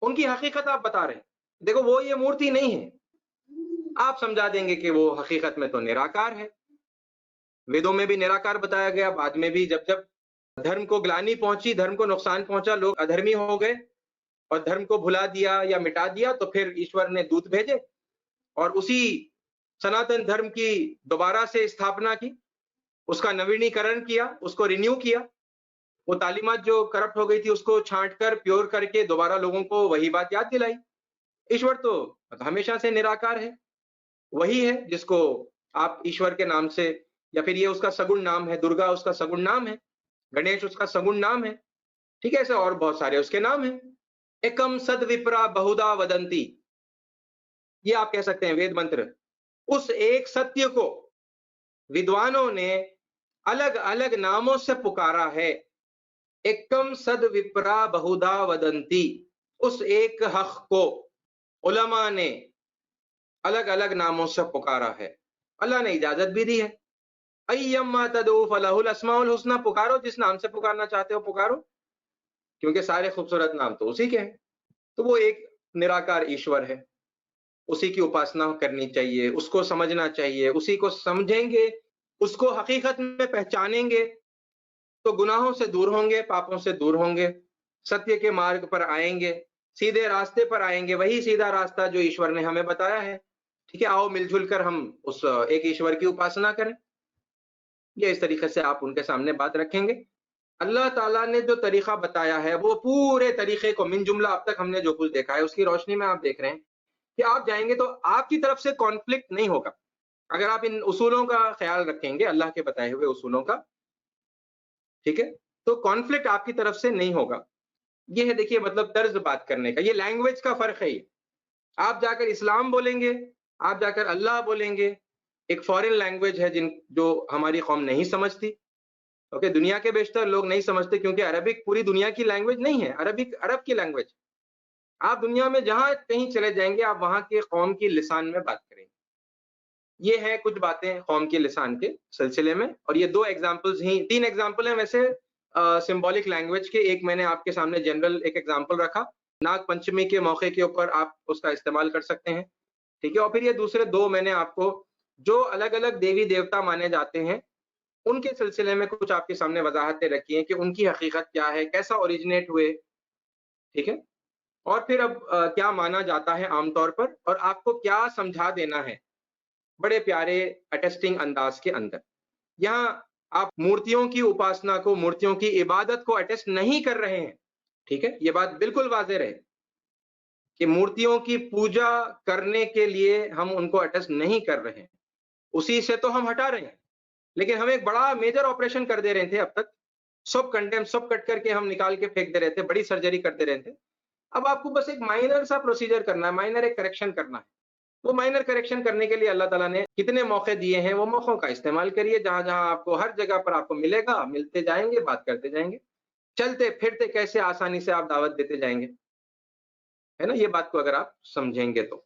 उनकी हकीकत आप बता रहे हैं। देखो वो ये मूर्ति नहीं है। आप समझा देंगे कि वो हकीकत में तो निराकार है। वेदों में भी निराकार बताया गया, बाद में भी जब जब धर्म को ग्लानि पहुंची, धर्म को नुकसान पहुंचा, लोग अधर्मी हो गए और धर्म को भुला दिया या मिटा दिया, तो फिर ईश्वर ने दूत भेजे और उसी सनातन धर्म की दोबारा से स्थापना की, उसका नवीनीकरण किया, उसको रिन्यू किया। वो तालीमात जो करप्ट हो गई थी उसको छांट कर प्योर करके दोबारा लोगों को वही बात याद दिलाई। ईश्वर तो हमेशा से निराकार है, वही है जिसको आप ईश्वर के नाम से, या फिर ये उसका सगुण नाम है, दुर्गा उसका सगुण नाम है, गणेश उसका सगुण नाम है, ठीक है, ऐसे और बहुत सारे उसके नाम हैं। एकम सद विप्रा बहुधा वदंती, ये आप कह सकते हैं वेद मंत्र। उस एक सत्य को विद्वानों ने अलग अलग नामों से पुकारा है। एकम सद विप्रा बहुधा वदंती, उस एक हक को उलमा ने अलग अलग नामों से पुकारा है। अल्लाह ने इजाजत भी दी है, अय्यम्मा तदऊ फलहुल अस्माउल हुस्ना, पुकारो जिस नाम से पुकारना चाहते हो पुकारो, क्योंकि सारे खूबसूरत नाम तो उसी के हैं। तो वो एक निराकार ईश्वर है, उसी की उपासना करनी चाहिए, उसको समझना चाहिए। उसी को समझेंगे, उसको हकीकत में पहचानेंगे, तो गुनाहों से दूर होंगे, पापों से दूर होंगे, सत्य के मार्ग पर आएंगे, सीधे रास्ते पर आएंगे, वही सीधा रास्ता जो ईश्वर ने हमें बताया है। ठीक है, आओ मिलजुल कर हम उस एक ईश्वर की उपासना करें। ये इस तरीके से आप उनके सामने बात रखेंगे। अल्लाह ताला ने जो तरीका बताया है, वो पूरे तरीके को मिन जुमला अब तक हमने जो कुछ देखा है उसकी रोशनी में आप देख रहे हैं कि आप जाएंगे तो आपकी तरफ से कॉन्फ्लिक्ट नहीं होगा। अगर आप इन उसूलों का ख्याल रखेंगे, अल्लाह के बताए हुए उसूलों का, ठीक है, तो कॉन्फ्लिक्ट आपकी तरफ से नहीं होगा। ये है, देखिए, मतलब तर्ज बात करने का, ये लैंग्वेज का फर्क है। ये आप जाकर इस्लाम बोलेंगे, आप जाकर अल्लाह बोलेंगे, एक फॉरेन लैंग्वेज है जो हमारी कौम नहीं समझती। ओके, दुनिया के बेशतर लोग नहीं समझते, क्योंकि अरबिक पूरी दुनिया की लैंग्वेज नहीं है। अरबिक अरब की लैंग्वेज, आप दुनिया में जहां कहीं चले जाएंगे, आप वहां के कौम की लिसान में बात करेंगे। ये है कुछ बातें कौम के लिसान के सिलसिले में, और ये 2 एग्जांपल्स ही, 3 एग्जांपल हैं वैसे सिंबॉलिक लैंग्वेज के। एक मैंने आपके सामने जनरल एक एग्जांपल रखा, नाग पंचमी के मौके के ऊपर आप उसका इस्तेमाल कर सकते हैं, ठीक है। और फिर ये दूसरे 2 मैंने आपको जो अलग-अलग देवी देवता माने जाते हैं, उनके सिलसिले में कुछ आपके सामने वजाहतें रखी हैं कि उनकी हकीकत क्या है, कैसा ओरिजिनेट हुए, ठीक है। और फिर अब क्या माना जाता है आमतौर पर, और आपको क्या समझा देना है बड़े प्यारे अटेस्टिंग अंदाज के अंदर। यहाँ आप मूर्तियों की उपासना को, मूर्तियों की इबादत को अटेस्ट नहीं कर रहे हैं, ठीक है, ये बात बिल्कुल वाज़ेह रहे कि मूर्तियों की पूजा करने के लिए हम उनको अटेस्ट नहीं कर रहे हैं, उसी से तो हम हटा रहे हैं। लेकिन हम एक बड़ा मेजर ऑपरेशन कर दे रहे थे अब तक, सब कंडेम, सब कट करके हम निकाल के फेंक दे रहे थे, बड़ी सर्जरी कर दे रहे थे। अब आपको बस एक माइनर सा प्रोसीजर करना है, माइनर एक करेक्शन करना है। वो माइनर करेक्शन करने के लिए अल्लाह ताला ने कितने मौके दिए हैं, वो मौकों का इस्तेमाल करिए। जहां-जहां आपको हर जगह पर आपको मिलेगा, मिलते जाएंगे, बात करते जाएंगे, चलते फिरते कैसे आसानी से आप दावत देते जाएंगे, है ना? ये बात को अगर आप समझेंगे तो।